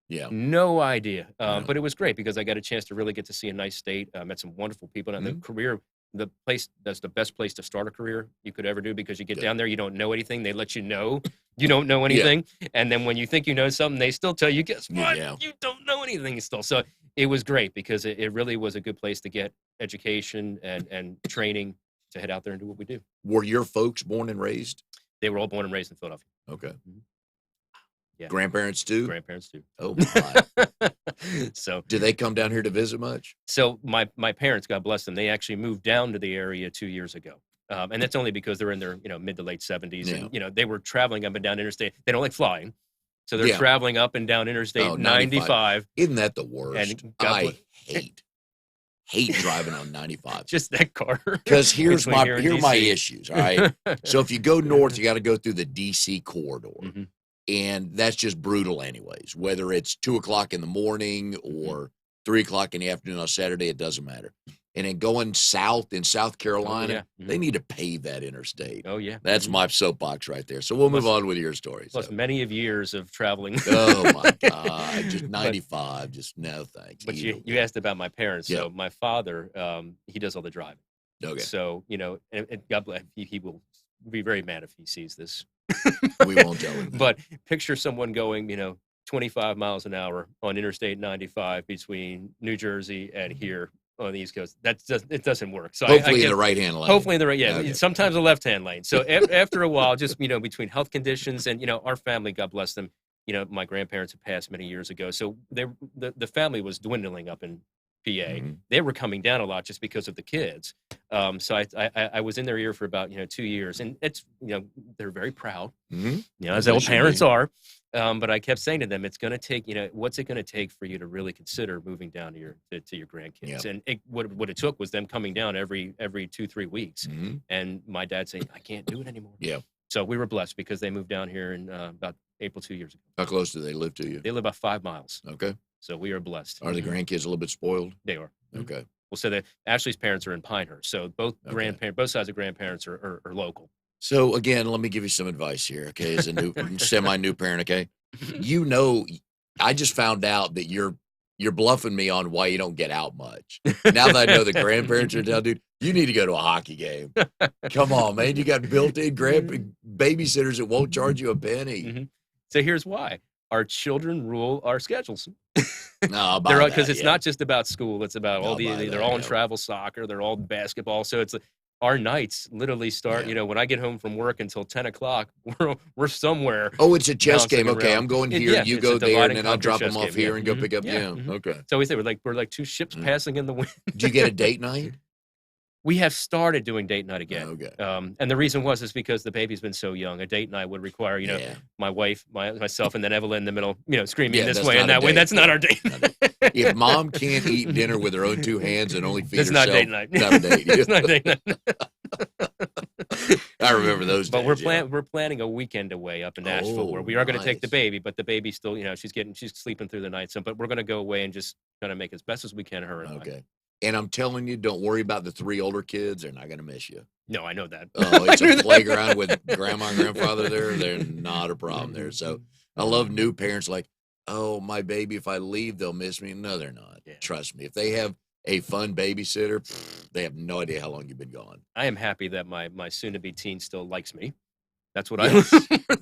yeah, no idea. But it was great because I got a chance to really get to see a nice state. Met some wonderful people, and the career. The place that's the best place to start a career you could ever do because you get down there, you don't know anything. They let you know you don't know anything. And then when you think you know something, they still tell you, guess what? You don't know anything still. So it was great because it really was a good place to get education and training to head out there and do what we do. Were your folks born and raised? They were all born and raised in Philadelphia. Okay. Yeah. Grandparents too? Grandparents too. Oh my. So do they come down here to visit much? So my parents, God bless them, they actually moved down to the area 2 years ago. And that's only because they're in their mid to late 70s. Yeah. And they were traveling up and down interstate. They don't like flying. So they're traveling up and down interstate 95. Isn't that the worst? And I hate driving on 95. Just that car. Because here are my issues. All right. So if you go north, you got to go through the DC corridor. And that's just brutal anyways, whether it's 2:00 in the morning or 3:00 in the afternoon on Saturday, it doesn't matter. and then going south in South Carolina, yeah. they need to pave that interstate. Oh, yeah. That's my soapbox right there. So we'll move on with your story. Plus So. many of years of traveling. Oh my God, just 95, just no thanks. But you asked about my parents. Yeah. So my father, he does all the driving. Okay. So, you know, and God bless, he will be very mad if he sees this. We won't tell him. But picture someone going, you know, 25 miles an hour on Interstate 95 between New Jersey and here on the East Coast. It doesn't work. So hopefully in the right-hand lane. Hopefully in the right, yeah. Okay. Sometimes a left-hand lane. So after a while, just, you know, between health conditions and, you know, our family, God bless them, you know, my grandparents had passed many years ago. So the family was dwindling up in PA. Mm-hmm. They were coming down a lot just because of the kids. So I was in their ear for about, you know, 2 years, and it's, you know, they're very proud, Mm-hmm. you know, as old parents are. But I kept saying to them, it's going to take, you know, what's it going to take for you to really consider moving down to your grandkids? Yeah. And what it took was them coming down every 2-3 weeks. Mm-hmm. And my dad saying, I can't do it anymore. Yeah. So we were blessed because they moved down here in about April 2 years ago. How close do they live to you? They live about 5 miles. Okay. So we are blessed. Are the grandkids a little bit spoiled? They are. Okay. Well, so Ashley's parents are in Pinehurst. So both sides of grandparents are local. So again, let me give you some advice here, okay? As a new semi-new parent, okay? You know, I just found out that you're bluffing me on why you don't get out much. Now that I know the grandparents are down, dude, you need to go to a hockey game. Come on, man. You got built-in babysitters that won't charge you a penny. Mm-hmm. So here's why. Our children rule our schedules. No, because it's not just about school. It's about all they're all in yeah. travel soccer. They're all in basketball. So it's our nights literally start, Yeah. you know, when I get home from work until 10 o'clock, we're somewhere. Oh, it's a chess bouncing game. Okay, around. I'm going here, Yeah, you it's go a there, divide and then and I'll drop conquer them off chess game, here yeah. and go pick up. Yeah. Yeah, Mhm. okay. So we say we're like two ships passing in the wind. Did you get a date night? We have started doing date night again. Okay. And the reason is because the baby's been so young. A date night would require, you know, Yeah. my wife, myself, and then Evelyn in the middle, you know, screaming Yeah, this that's way not and a that way. date. That's not our date. If mom can't eat dinner with her own two hands and only feed That's herself, not date night. not a date. It's not date night. I remember those But days. we're planning a weekend away up in Nashville where we are going to take the nice. baby, but the baby's still, you know, she's sleeping through the night. So, but we're going to go away and just kind of make as best as we can, her and I. Okay. And I'm telling you, don't worry about the 3 older kids. They're not going to miss you. No, I know that. Oh, it's a playground with grandma and grandfather there. They're not a problem there. So I love new parents like, oh, my baby, if I leave, they'll miss me. No, they're not. Yeah. Trust me. If they have a fun babysitter, they have no idea how long you've been gone. I am happy that my soon-to-be teen still likes me. That's what Yes.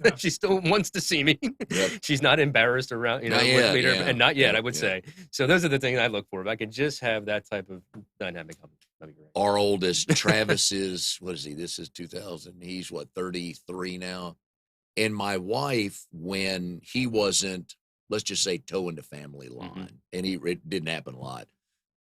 that she still wants to see me. Yep. She's not embarrassed around, you know, Not with yet, me, yeah. and not yet, Yeah, I would yeah. say. So those are the things I look for. If I could just have that type of dynamic, that'd be great. Our oldest, Travis, is, what is he? This is 2000. He's, 33 now? And my wife, when he wasn't, let's just say, towing the family line, and it didn't happen a lot,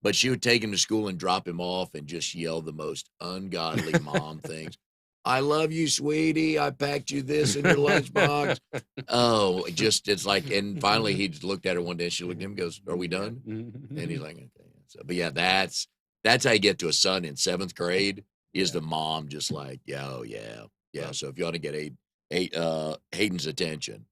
but she would take him to school and drop him off and just yell the most ungodly mom things. I love you, sweetie. I packed you this in your lunchbox. Oh, it's like, and finally he just looked at her one day. She looked at him and goes, are we done? And he's like, okay. So, but yeah, that's how you get to a son in 7th grade is the mom just like, yeah, oh, yeah. Yeah. So if you want to get Hayden's attention,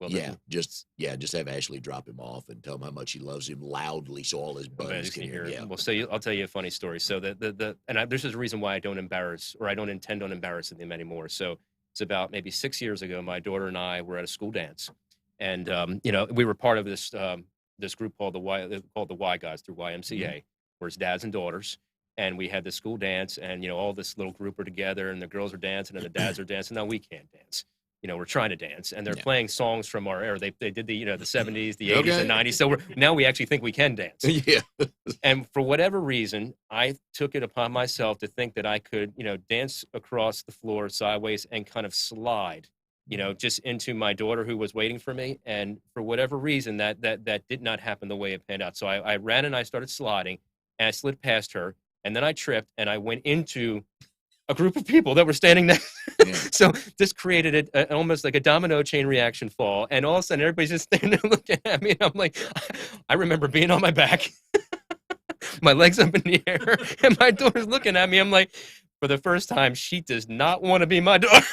Well, just have Ashley drop him off and tell him how much he loves him loudly so all his buddies can hear. Yeah. Well, so I'll tell you a funny story. So this is a reason why I don't embarrass, or I don't intend on embarrassing them anymore. So it's about maybe 6 years ago, my daughter and I were at a school dance, and you know, we were part of this group called the Y Guys through YMCA, where it's dads and daughters. And we had the school dance, and you know, all this little group are together, and the girls are dancing, and the dads are dancing. Now we can't dance. You know, we're trying to dance, and they're playing songs from our era. They did the, you know, the 70s, the 80s, and 90s. So now we actually think we can dance. Yeah. And for whatever reason, I took it upon myself to think that I could, you know, dance across the floor sideways and kind of slide, you know, just into my daughter who was waiting for me. And for whatever reason, that did not happen the way it panned out. So I ran and I started sliding, and I slid past her, and then I tripped and I went into a group of people that were standing there. Yeah. So this created almost like a domino chain reaction fall. And all of a sudden, everybody's just standing there looking at me. And I'm like, I remember being on my back, my legs up in the air, and my daughter's looking at me. I'm like, for the first time, she does not want to be my daughter.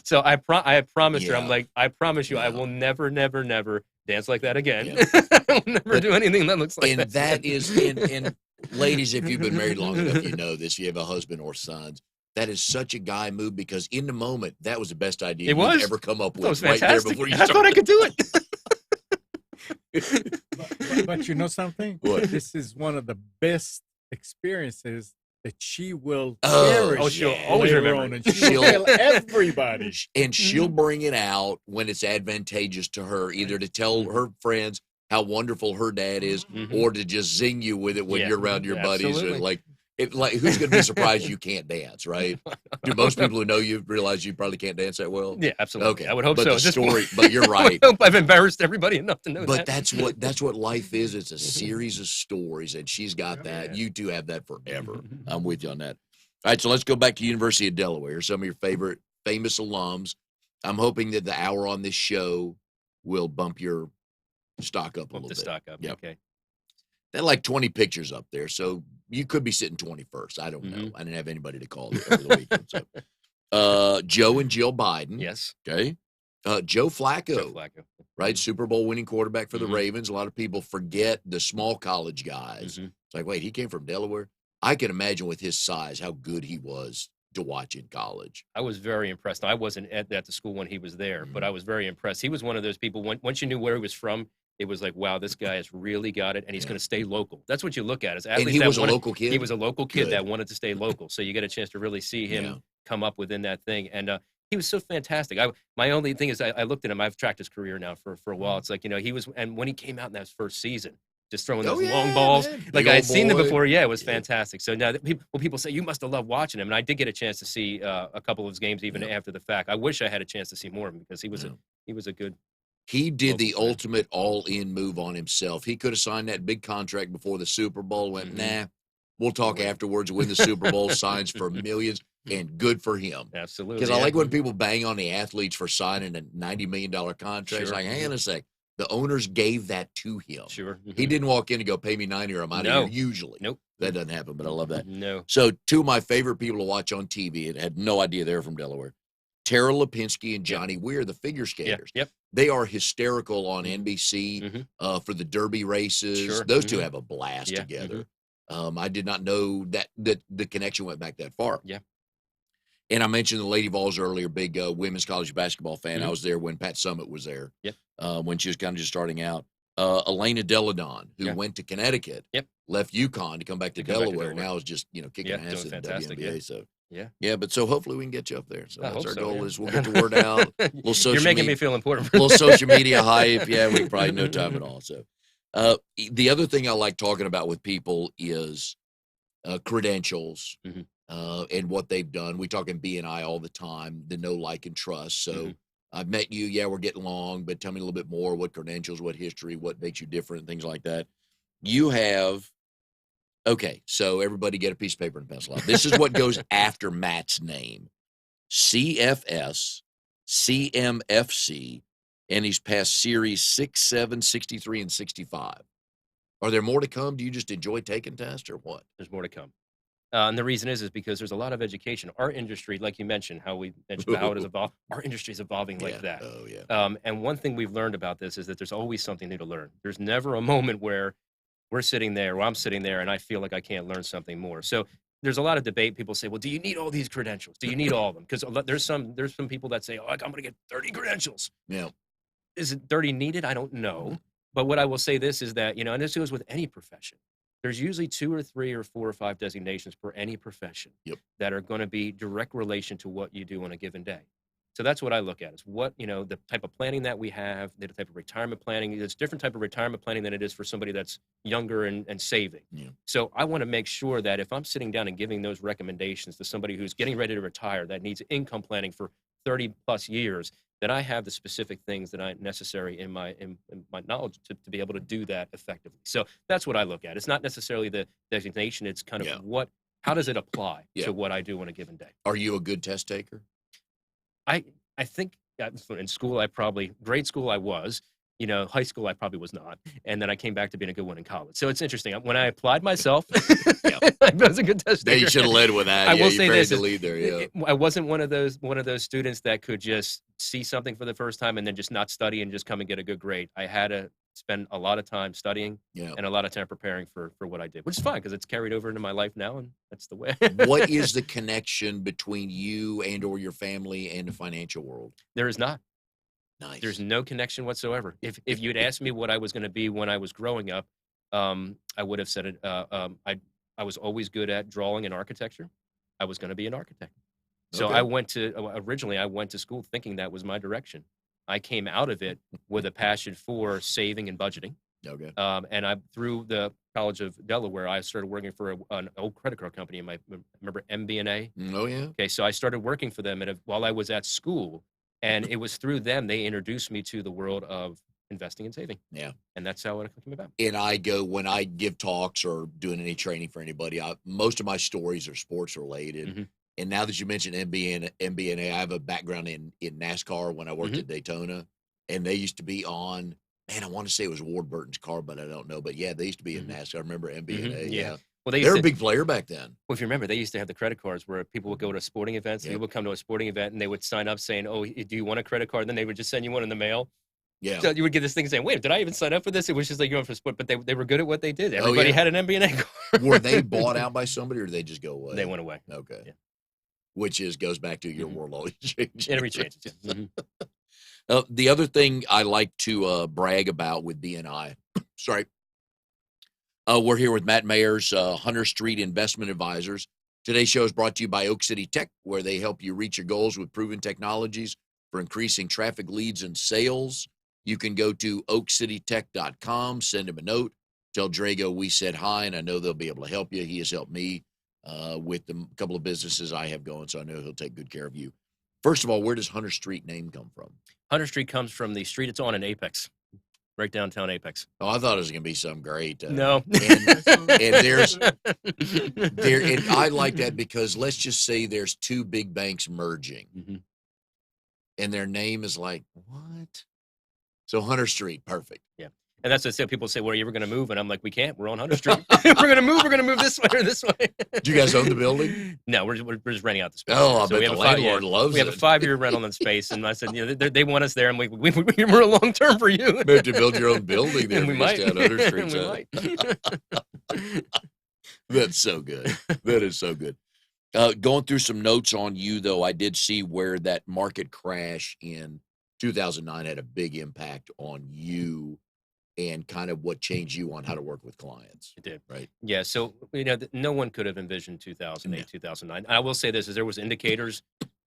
So I promised her, I'm like, I promise you, I will never, never, never dance like that again. Yeah. I will never do anything that looks like that. And that is, and Ladies, if you've been married long enough, you know this. You have a husband or sons. That is such a guy move because in the moment, that was the best idea you've ever come up That was with right there fantastic. before you I thought I could do it. But you know something? What? This is one of the best experiences that she will Oh, cherish. Oh, she'll yeah. always later remember on, it. and she'll tell everybody. And she'll bring it out when it's advantageous to her, either to tell her friends how wonderful her dad is, or to just zing you with it when Yeah. you're around your buddies. Absolutely. Like who's going to be surprised you can't dance, right? Do most people who know you realize you probably can't dance that well? Yeah, absolutely. Okay, I would hope but so. the at this story, point. but you're right. I hope I've embarrassed everybody enough to know But that. that's what life is. It's a series of stories, and she's got that. Yeah. You two have that forever. I'm with you on that. All right, so let's go back to University of Delaware. Some of your favorite famous alums. I'm hoping that the hour on this show will bump your stock up a Bump little the bit. stock up. Yep. Okay. There are like 20 pictures up there, so you could be sitting 21st. I don't know. I didn't have anybody to call over the weekend. So, Joe and Jill Biden. Yes. Okay. Joe Flacco, Joe Flacco. right? Super Bowl winning quarterback for the Mhm. Ravens. A lot of people forget the small college guys. Mhm. It's like, wait, he came from Delaware? I can imagine with his size how good he was to watch in college. I was very impressed. I wasn't at the school when he was there, but Mhm. I was very impressed. He was one of those people, once you knew where he was from, it was like, wow, this guy has really got it, and he's Yeah. going to stay local. That's what you look at. As And athletes he that was a wanted- local kid? He was a local kid Good. that wanted to stay local. So you get a chance to really see him Yeah. come up within that thing. And he was so fantastic. My only thing is I looked at him. I've tracked his career now for a while. It's like, he was, and when he came out in that his first season, just throwing Oh, those yeah, long balls. man. Like Big I had old seen them boy. before. Yeah, it was Yeah. fantastic. So now that people say you must have loved watching him, and I did get a chance to see a couple of his games even Yeah. after the fact. I wish I had a chance to see more of him because he was a good. He did the Local player. ultimate all-in move on himself. He could have signed that big contract before the Super Bowl, went, nah, we'll talk afterwards, win the Super Bowl, signs for millions, and good for him. Absolutely. Because I yeah. like when people bang on the athletes for signing a $90 million contract. It's Sure. like, hang on a sec. The owners gave that to him. Sure. He didn't walk in and go, pay me 90 or I'm out No. of here, usually. Nope. That doesn't happen, but I love that. No. So two of my favorite people to watch on TV, and had no idea they're from Delaware, Tara Lipinski and Johnny Weir, the figure Yeah. skaters. Yep. They are hysterical on NBC Mhm. for the Derby races. Sure. Those two Mhm. have a blast Yeah. together. I did not know that the connection went back that far. Yeah. And I mentioned the Lady Vols earlier, big women's college basketball fan. I Mhm. was there when Pat Summitt was there. Yep. When she was kind of just starting out. Elena Deladon, who Yeah. went to Connecticut, Yep. left UConn to come back to To come back to Delaware. Delaware. Now is just kicking Yeah, ass doing in the fantastic, WNBA. yeah. So Yeah. but so hopefully we can get you up there. So I that's hope our so, goal yeah. is we'll get the word out. Little social You're making media- me feel important. little social media hype. Yeah, we probably no time at all. So, the other thing I like talking about with people is credentials Mhm. And what they've done. We talk in BNI all the time, the know, like, and trust. So, Mhm. I've met you. Yeah, we're getting along, but tell me a little bit more. What credentials? What history? What makes you different? Things like that. You have. Okay, so everybody get a piece of paper and pencil out. This is what goes after Matt's name: CFS, CMFC, and he's passed series 6, 7, 63, and 65. Are there more to come? Do you just enjoy taking tests or what? There's more to come. And the reason is because there's a lot of education. Our industry, like you mentioned, how we mentioned how it is evolved. Our industry is evolving like Yeah. that. Oh, yeah. And one thing we've learned about this is that there's always something new to learn. There's never a moment where we're sitting there, or I'm sitting there, and I feel like I can't learn something more. So there's a lot of debate. People say, "Well, do you need all these credentials? Do you need all of them?" Because there's some people that say, "Oh, I'm going to get 30 credentials." Yeah. Is it 30 needed? I don't know. But what I will say this is that, and this goes with any profession. There's usually 2 or 3 or 4 or 5 designations for any profession that are going to be direct relation to what you do on a given day. So that's what I look at is what, the type of planning that we have, the type of retirement planning. It's different type of retirement planning than it is for somebody that's younger and saving. Yeah. So I want to make sure that if I'm sitting down and giving those recommendations to somebody who's getting ready to retire that needs income planning for 30 plus years, that I have the specific things that I necessary in my knowledge to be able to do that effectively. So that's what I look at. It's not necessarily the designation. It's kind of how does it apply to what I do on a given day? Are you a good test taker? I think in school, grade school I was, high school I probably was not. And then I came back to being a good one in college. So it's interesting. When I applied myself, I was a good test taker. You should have led with that. I will say this. The lead there, yeah. I wasn't one of those students that could just see something for the first time and then just not study and just come and get a good grade. I had spend a lot of time studying Yeah. and a lot of time preparing for what I did, which is fine because it's carried over into my life now, and that's the way. What is the connection between you and or your family and the financial world? There is not. Nice. There's no connection whatsoever. If you'd asked me what I was going to be when I was growing up, I would have said it. I was always good at drawing and architecture. I was going to be an architect. So Okay. I went to originally I went to school thinking that was my direction. I came out of it with a passion for saving and budgeting. Okay. And I through the College of Delaware, I started working for an old credit card company. Remember MBNA? Oh yeah. Okay, so I started working for them while I was at school, and it was through them they introduced me to the world of investing and saving. Yeah. And that's how it came about. And when I give talks or doing any training for anybody, most of my stories are sports related. Mhm. And now that you mentioned MBNA, I have a background in NASCAR when I worked at Daytona, and they used to be on. Man, I want to say it was Ward Burton's car, but I don't know. But yeah, they used to be in NASCAR. I remember MBNA. Yeah. Well, they were a big player back then. Well, if you remember, they used to have the credit cards where people would go to sporting events. Yep. People would come to a sporting event and they would sign up saying, "Oh, do you want a credit card?" And then they would just send you one in the mail. Yeah. So you would get this thing saying, "Wait, did I even sign up for this?" It was just like going for sport, but they were good at what they did. Everybody had an MBNA card. Were they bought out by somebody, or did they just go away? They went away. Okay. Yeah. Which goes back to your world always changing. It changes. Yeah. The other thing I like to brag about with BNI, sorry, we're here with Matt Maiers, Hunter Street Investment Advisors. Today's show is brought to you by Oak City Tech, where they help you reach your goals with proven technologies for increasing traffic leads and sales. You can go to oakcitytech.com, send him a note, tell Drago we said hi, and I know they'll be able to help you. He has helped me with a couple of businesses I have going, so I know he'll take good care of you. First of all, where does Hunter Street name come from? Hunter Street comes from the street it's on in Apex, right downtown Apex. Oh, I thought it was going to be something great. No. And I like that because let's just say there's two big banks merging, and their name is like, what? So Hunter Street, perfect. Yeah. And that's what people say, well, are you ever going to move? And I'm like, we can't. We're on Hunter Street. We're going to move. We're going to move this way or this way. Do you guys own the building? No, we're just renting out the space. Oh, I bet the landlord loves it. We have a 5-year rental on space. And I said, they want us there. And we're a long term for you. You have to build your own building there. And we might. Hunter Street, we might. That's so good. That is so good. Going through some notes on you, though, I did see where that market crash in 2009 had a big impact on you and kind of what changed you on how to work with clients. It did. Right. Yeah. So, no one could have envisioned 2008, 2009. I will say this, is there was indicators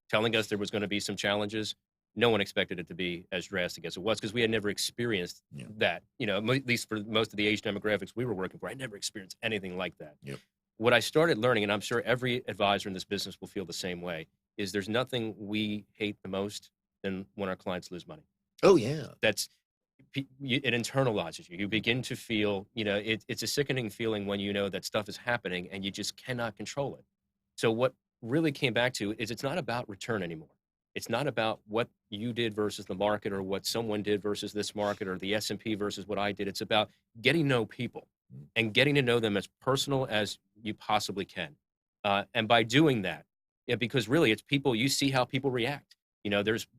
telling us there was going to be some challenges. No one expected it to be as drastic as it was because we had never experienced that, at least for most of the age demographics we were working for. I never experienced anything like that. Yep. What I started learning, and I'm sure every advisor in this business will feel the same way, is there's nothing we hate the most than when our clients lose money. Oh, yeah. It internalizes you. You begin to feel, it's a sickening feeling when you know that stuff is happening and you just cannot control it. So what really came back to is it's not about return anymore. It's not about what you did versus the market or what someone did versus this market or the S&P versus what I did. It's about getting to know people and getting to know them as personal as you possibly can. And by doing that, because really it's people, you see how people react.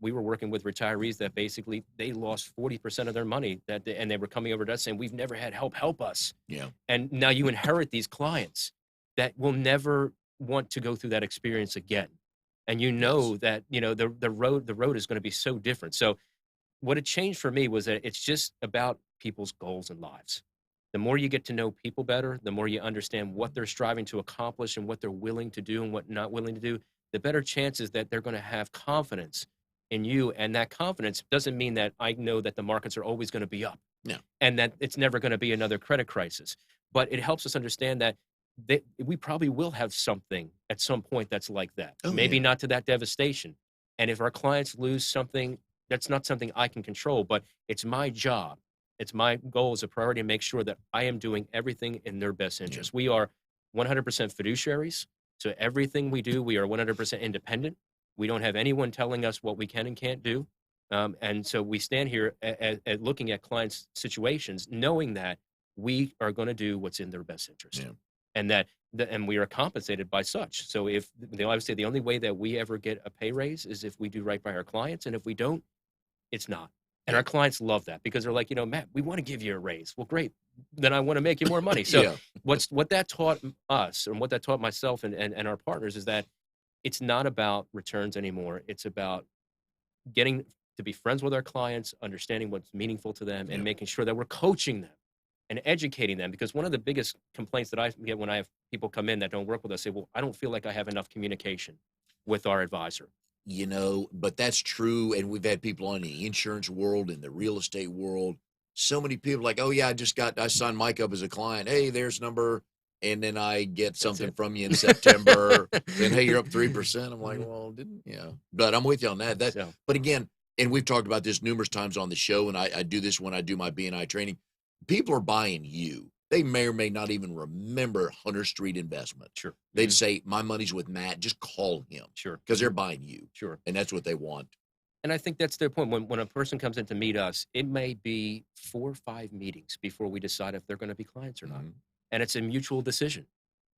We were working with retirees that basically they lost 40% of their money and they were coming over to us saying, we've never had help us. Yeah. And now you inherit these clients that will never want to go through that experience again. And that, the road is going to be so different. So what it changed for me was that it's just about people's goals and lives. The more you get to know people better, the more you understand what they're striving to accomplish and what they're willing to do and what not willing to do, the better chances that they're going to have confidence in you. And that confidence doesn't mean that I know that the markets are always going to be up and that it's never going to be another credit crisis. But it helps us understand that we probably will have something at some point that's like that. Maybe not to that devastation. And if our clients lose something, that's not something I can control, but it's my job. It's my goal as a priority to make sure that I am doing everything in their best interest. We are 100% fiduciaries. So everything we do, we are 100% independent. We don't have anyone telling us what we can and can't do. And so we stand here at looking at clients' situations, knowing that we are going to do what's in their best interest. Yeah. And and we are compensated by such. So I would say the only way that we ever get a pay raise is if we do right by our clients. And if we don't, it's not. And our clients love that because they're like, Matt, we want to give you a raise. Well, great. Then I want to make you more money. So what that taught us and what that taught myself and our partners is that it's not about returns anymore. It's about getting to be friends with our clients, understanding what's meaningful to them, and making sure that we're coaching them and educating them. Because one of the biggest complaints that I get when I have people come in that don't work with us say, well, I don't feel like I have enough communication with our advisor. But that's true. And we've had people in the insurance world, in the real estate world. So many people like, oh yeah, I signed Mike up as a client. Hey, there's number. And then I get something from you in September. And hey, you're up 3%. I'm like, well, but I'm with you on that. But again, and we've talked about this numerous times on the show, and I do this when I do my BNI training. People are buying you. They may or may not even remember Hunter Street Investment. Sure. They'd say, my money's with Matt. Just call him. Sure. Because they're buying you. Sure. And that's what they want. And I think that's their point. When a person comes in to meet us, it may be 4 or 5 meetings before we decide if they're going to be clients or not. And it's a mutual decision.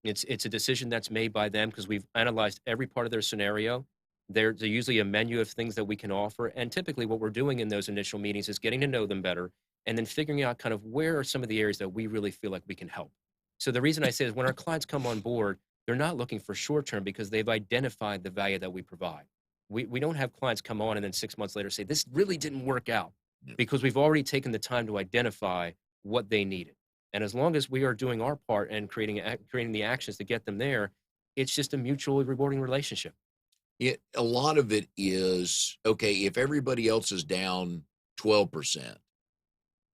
It's a decision that's made by them because we've analyzed every part of their scenario. There's usually a menu of things that we can offer. And typically what we're doing in those initial meetings is getting to know them better and then figuring out kind of where are some of the areas that we really feel like we can help. So the reason I say is when our clients come on board, they're not looking for short term because they've identified the value that we provide. We don't have clients come on and then 6 months later say, this really didn't work out because we've already taken the time to identify what they needed. And as long as we are doing our part and creating the actions to get them there, it's just a mutually rewarding relationship. A lot of it is, okay, if everybody else is down 12%,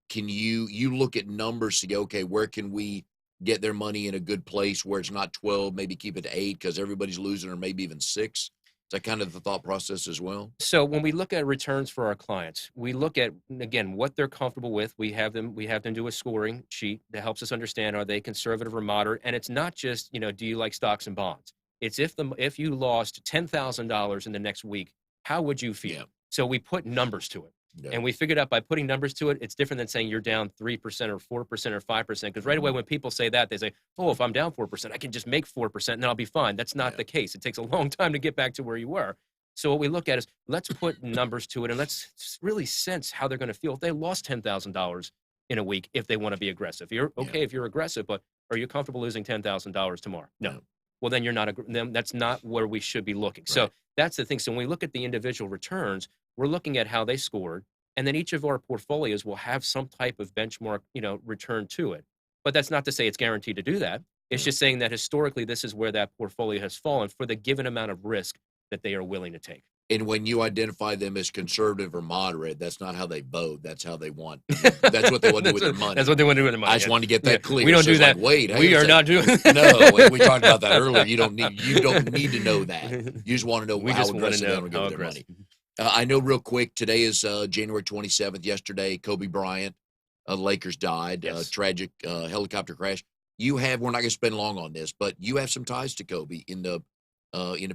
can you look at numbers to go, okay, where can we get their money in a good place where it's not 12, maybe keep it to 8 because everybody's losing, or maybe even 6? Is that kind of the thought process as well? So when we look at returns for our clients, we look at, again, what they're comfortable with. We have them do a scoring sheet that helps us understand, are they conservative or moderate? And it's not just, do you like stocks and bonds? It's if you lost $10,000 in the next week, how would you feel? So we put numbers to it. And we figured out by putting numbers to it, it's different than saying you're down 3% or 4% or 5%. Because right away when people say that, they say, oh, if I'm down 4%, I can just make 4% and then I'll be fine. That's not the case. It takes a long time to get back to where you were. So what we look at is let's put numbers to it and let's really sense how they're going to feel if they lost $10,000 in a week if they want to be aggressive. You're okay if you're aggressive, but are you comfortable losing $10,000 tomorrow? No. Well, then you're not. Then that's not where we should be looking. Right. So that's the thing. So when we look at the individual returns, we're looking at how they scored, and then each of our portfolios will have some type of benchmark, return to it. But that's not to say it's guaranteed to do that. It's just saying that historically, this is where that portfolio has fallen for the given amount of risk that they are willing to take. And when you identify them as conservative or moderate, that's not how they vote. That's how they want. That's what they want to do with their money. That's what they want to do with their money. I just want to get that clear. We don't do that. Like, wait, we are not doing. No, we talked about that earlier. You don't need to know that. You just want to know how aggressive they want to go with their money. I know real quick. Today is January 27th. Yesterday, Kobe Bryant, the Lakers died. Yes. Tragic helicopter crash. We're not going to spend long on this, but you have some ties to Kobe in the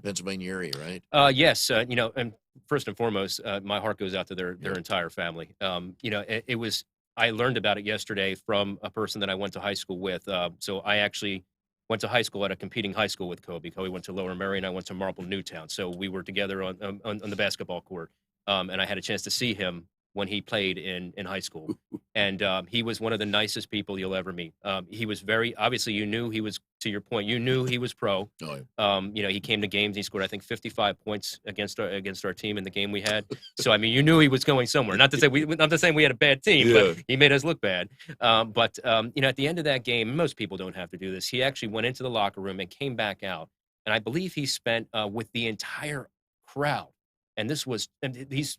Pennsylvania area, right? Yes. And first and foremost, my heart goes out to their entire family. It was, I learned about it yesterday from a person that I went to high school with. So I actually went to high school at a competing high school with Kobe. Kobe went to Lower Murray and I went to Marple Newtown. So we were together on the basketball court. And I had a chance to see him when he played in high school. And he was one of the nicest people you'll ever meet. He was obviously you knew he was, to your point, you knew he was pro. Oh, yeah. He came to games, he scored, I think 55 points against our team in the game we had. So, you knew he was going somewhere. Not to say we had a bad team, but he made us look bad. But at the end of that game, most people don't have to do this. He actually went into the locker room and came back out. And I believe he spent with the entire crowd. And these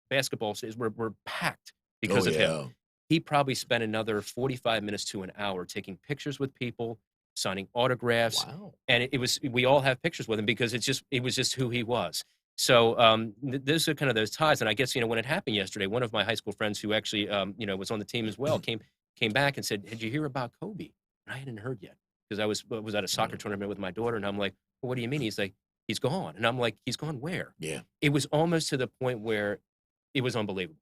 basketball stadiums were packed because of him. He probably spent another 45 minutes to an hour taking pictures with people, signing autographs. Wow. And we all have pictures with him because it was just who he was. So those are kind of those ties. And I guess, when it happened yesterday, one of my high school friends who actually, was on the team as well, came back and said, did you hear about Kobe? And I hadn't heard yet because I was at a soccer tournament with my daughter. And I'm like, well, what do you mean? He's like, he's gone. And I'm like, he's gone where? Yeah. It was almost to the point where it was unbelievable,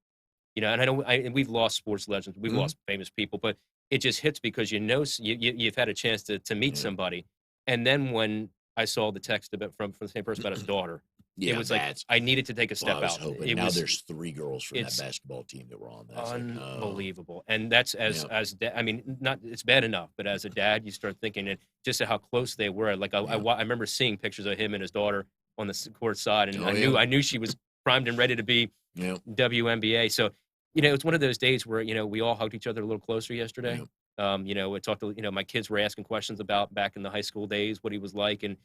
and we've lost sports legends, we've lost famous people, but it just hits because you've had a chance to meet somebody. And then when I saw the text from the same person about his daughter, Yeah, it was like that's. I needed to take a Well, step I was out. hoping. It Now was there's 3 girls from that it's basketball team that were on that. It's like, oh, unbelievable, and that's yeah, I mean, not it's bad enough, but as a dad, you start thinking and just how close they were. Like yeah, I remember seeing pictures of him and his daughter on the court side, and oh yeah, I knew she was primed and ready to be yeah, WNBA. So, it's one of those days where, we all hugged each other a little closer yesterday. yeah, We talked to, my kids were asking questions about back in the high school days, what he was like. And,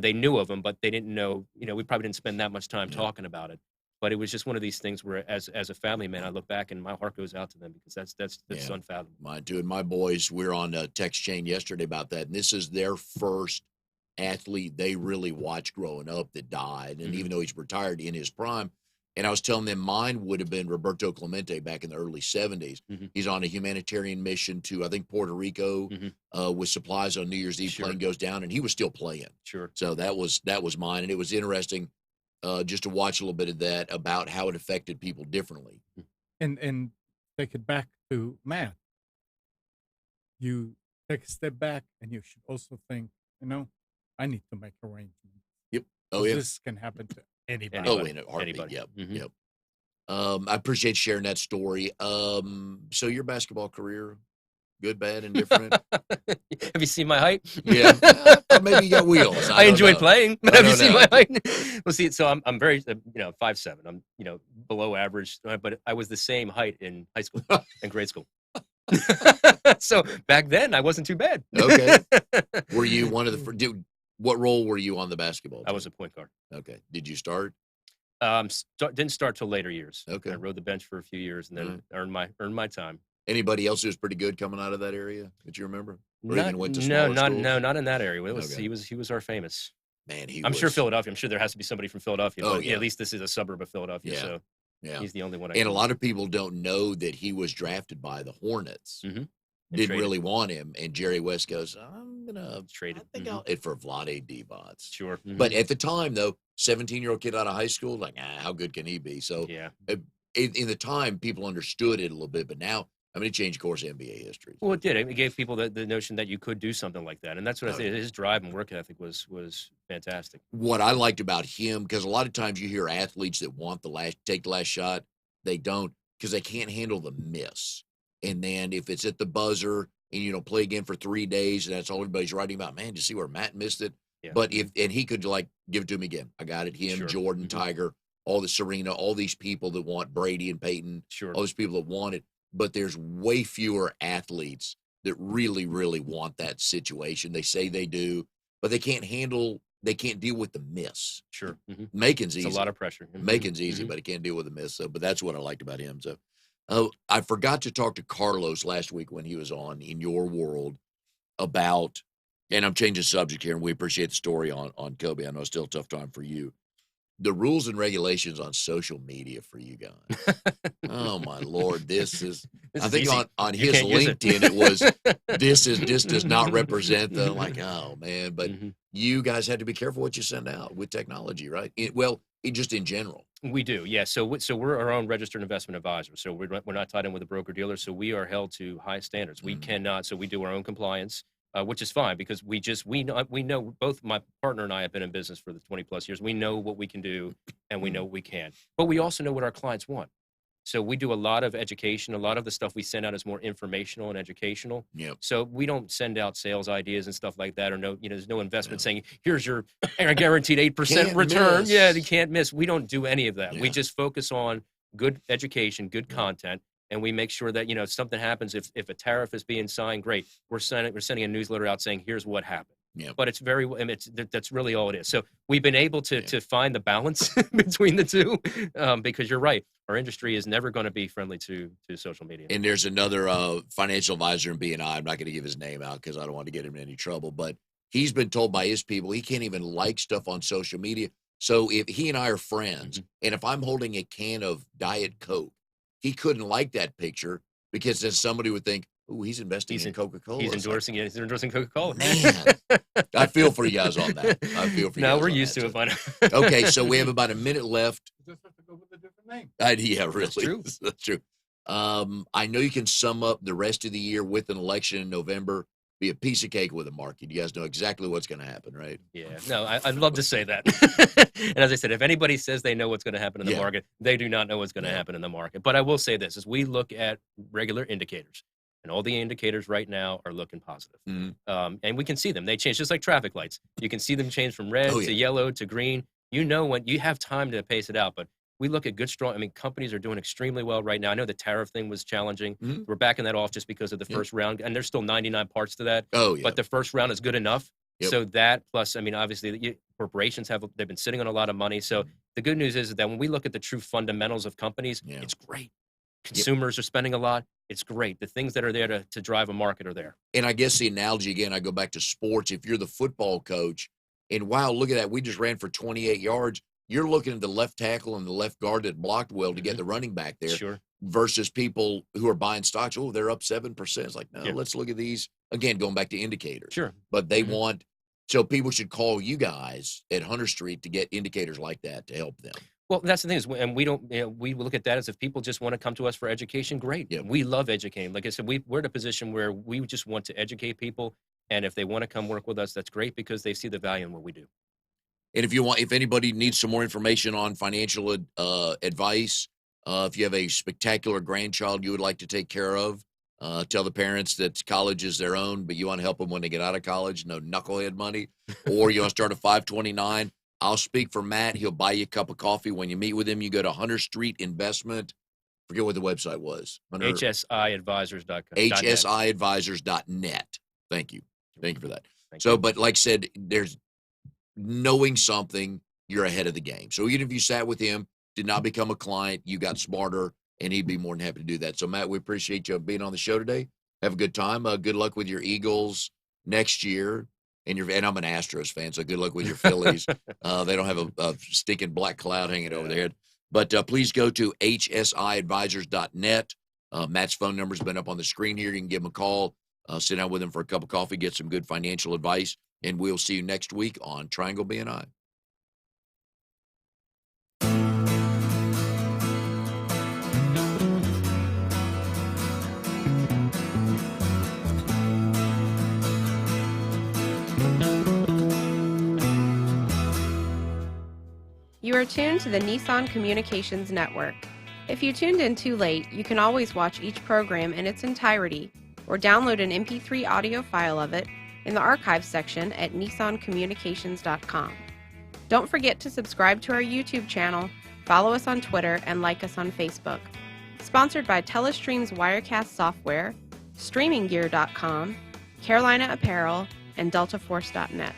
they knew of him, but they didn't know, we probably didn't spend that much time yeah. talking about it. But it was just one of these things where as a family man, I look back and my heart goes out to them because that's Yeah. unfathomable. Mine too. And my boys, we were on a text chain yesterday about that. And this is their first athlete they really watched growing up that died. And Mhm. even though he's retired in his prime, and I was telling them mine would have been Roberto Clemente back in the early 70s. Mhm. He's on a humanitarian mission to, I think, Puerto Rico Mhm. with supplies on New Year's Eve. Sure. Plane goes down, and he was still playing. Sure. So that was mine. And it was interesting just to watch a little bit of that about how it affected people differently. And take it back to Matt. You take a step back, and you should also think, I need to make arrangements. Yep. Oh, 'Cause yeah. this can happen to anybody. Oh, Anybody. in a heartbeat. Anybody. Yep. Mhm. Yep. I appreciate sharing that story. So your basketball career, good, bad, and different? Have you seen my height? Yeah. Maybe you got wheels. I don't enjoyed know. playing, but I have you don't seen know. my height? Well, see, so I'm very, 5'7". I'm, below average, but I was the same height in high school and grade school. So back then, I wasn't too bad. Okay. Were you one of what role were you on the basketball team? I was a point guard. Okay. Did you start? Didn't start till later years. Okay. I rode the bench for a few years and then Alright. earned my time. Anybody else who was pretty good coming out of that area that you remember? Or Not, even went to no, smaller not schools? no, not in that area. It was Okay. he was our famous. Man, I'm sure Philadelphia. I'm sure there has to be somebody from Philadelphia. Oh, But yeah. at least this is a suburb of Philadelphia, Yeah. so Yeah. he's the only one. And a lot of people don't know that he was drafted by the Hornets. Mhm. Didn't traded. really want him. And Jerry West goes, I'm going to Traded. I think Mhm. I'll it for Vlade Divac. Sure. Mhm. But at the time, though, 17-year-old kid out of high school, like, how good can he be? So yeah. in the time, people understood it a little bit. But now, it changed course of NBA history. Well, it did. It gave people the notion that you could do something like that, and that's what I Oh, think. His drive and work ethic was fantastic. What I liked about him, because a lot of times you hear athletes that want take the last shot, they don't because they can't handle the miss. And then if it's at the buzzer and you don't play again for 3 days, and that's all everybody's writing about, man, did you see where Matt missed it? Yeah. But he could give it to him again. I got it. Him, Sure. Jordan, Mhm. Tiger, all the Serena, all these people that want Brady and Peyton, Sure. all these people that want it. But there's way fewer athletes that really, really want that situation. They say they do, but they can't deal with the miss. Sure. Mhm. Making's It's easy. a lot of pressure. Mhm. Making's easy, Mhm. but he can't deal with the miss. So, but that's what I liked about him. So, I forgot to talk to Carlos last week when he was on In Your World about, and I'm changing subject here, and we appreciate the story on Kobe. I know it's still a tough time for you. The rules and regulations on social media for you guys. Oh my Lord, this is. This I is think easy. on You his can't use it. LinkedIn it was. This does not represent the like. Oh man, but Mhm. you guys had to be careful what you send out with technology, right? Just in general. We do, yeah. So we're our own registered investment advisor. So we're not tied in with a broker dealer. So we are held to high standards. We Mhm. cannot. So we do our own compliance, which is fine because we know both my partner and I have been in business for the 20+ years. We know what we can do and we know what we can. But we also know what our clients want. So we do a lot of education. A lot of the stuff we send out is more informational and educational. Yep. So we don't send out sales ideas and stuff like that, or there's no investment Yeah. saying, here's your guaranteed 8% Can't return. miss. Yeah, you can't miss. We don't do any of that. We Yeah. just focus on good education, good Yeah. content, and we make sure that, if something happens, if a tariff is being signed, great. We're sending a newsletter out saying, here's what happened. Yep. But that's really all it is. So we've been able Yeah. to find the balance between the two, because you're right. Our industry is never going to be friendly to social media. And there's another financial advisor in BNI. I'm not going to give his name out because I don't want to get him in any trouble. But he's been told by his people he can't even like stuff on social media. So if he and I are friends, Mhm. and if I'm holding a can of Diet Coke, he couldn't like that picture because then somebody would think, "Ooh, he's investing in Coca-Cola." He's It's like, endorsing it. He's endorsing Coca-Cola. Man, I feel for you guys on that. I feel for you No, guys we're on used that, to it so- by now. Okay, so we have about a minute left. You just have to go with a different name. Yeah, really. That's true. That's true. I know you can sum up the rest of the year with an election in November. be a piece of cake with the market. You guys know exactly what's going to happen, right? Yeah, no, I'd love to say that. And as I said, if anybody says they know what's going to happen in the Yeah. market, they do not know what's going to Yeah. happen in the market. But I will say this, as we look at regular indicators, and all the indicators right now are looking positive. Mhm. And we can see them. They change just like traffic lights. You can see them change from red Oh, to yeah. yellow to green. You know when you have time to pace it out. But we look at good, strong, I mean, companies are doing extremely well right now. I know the tariff thing was challenging. Mhm. We're backing that off just because of the Yeah. first round. And there's still 99 parts to that. Oh, yeah. But the first round is good enough. Yep. So that plus, I mean, obviously, corporations they've been sitting on a lot of money. So the good news is that when we look at the true fundamentals of companies, Yeah. it's great. Consumers are spending a lot. It's great. The things that are there to drive a market are there. And I guess the analogy, again, I go back to sports. If you're the football coach, and wow, look at that. We just ran for 28 yards. You're looking at the left tackle and the left guard that blocked well to get the running back there. Sure. Versus people who are buying stocks. Oh, they're up 7%. It's like, no, Yeah. let's look at these. Again, going back to indicators. Sure. But they Mhm. want, so people should call you guys at Hunter Street to get indicators like that to help them. Well, that's the thing is, and we don't, we look at that as if people just want to come to us for education, great. Yeah. We love educating. Like I said, we're in a position where we just want to educate people. And if they want to come work with us, that's great because they see the value in what we do. And if anybody needs some more information on financial advice, if you have a spectacular grandchild you would like to take care of, tell the parents that college is their own, but you want to help them when they get out of college, no knucklehead money, or you want to start a 529. I'll speak for Matt. He'll buy you a cup of coffee. When you meet with him, you go to Hunter Street Investment. Forget what the website was. HSIadvisors.com. HSIadvisors.net. Thank you. Thank you for that. Thank So, you. but like I said, there's knowing something, you're ahead of the game. So even if you sat with him, did not become a client, you got smarter, and he'd be more than happy to do that. So, Matt, we appreciate you being on the show today. Have a good time. Good luck with your Eagles next year. And I'm an Astros fan, so good luck with your Phillies. They don't have a stinking black cloud hanging over their head. But please go to hsiadvisors.net. Matt's phone number's been up on the screen here. You can give him a call, sit down with him for a cup of coffee, get some good financial advice, and we'll see you next week on Triangle BNI. You are tuned to the Nissan Communications Network. If you tuned in too late, you can always watch each program in its entirety or download an MP3 audio file of it in the archives section at nissancommunications.com. Don't forget to subscribe to our YouTube channel, follow us on Twitter, and like us on Facebook. Sponsored by Telestream's Wirecast software, StreamingGear.com, Carolina Apparel, and DeltaForce.net.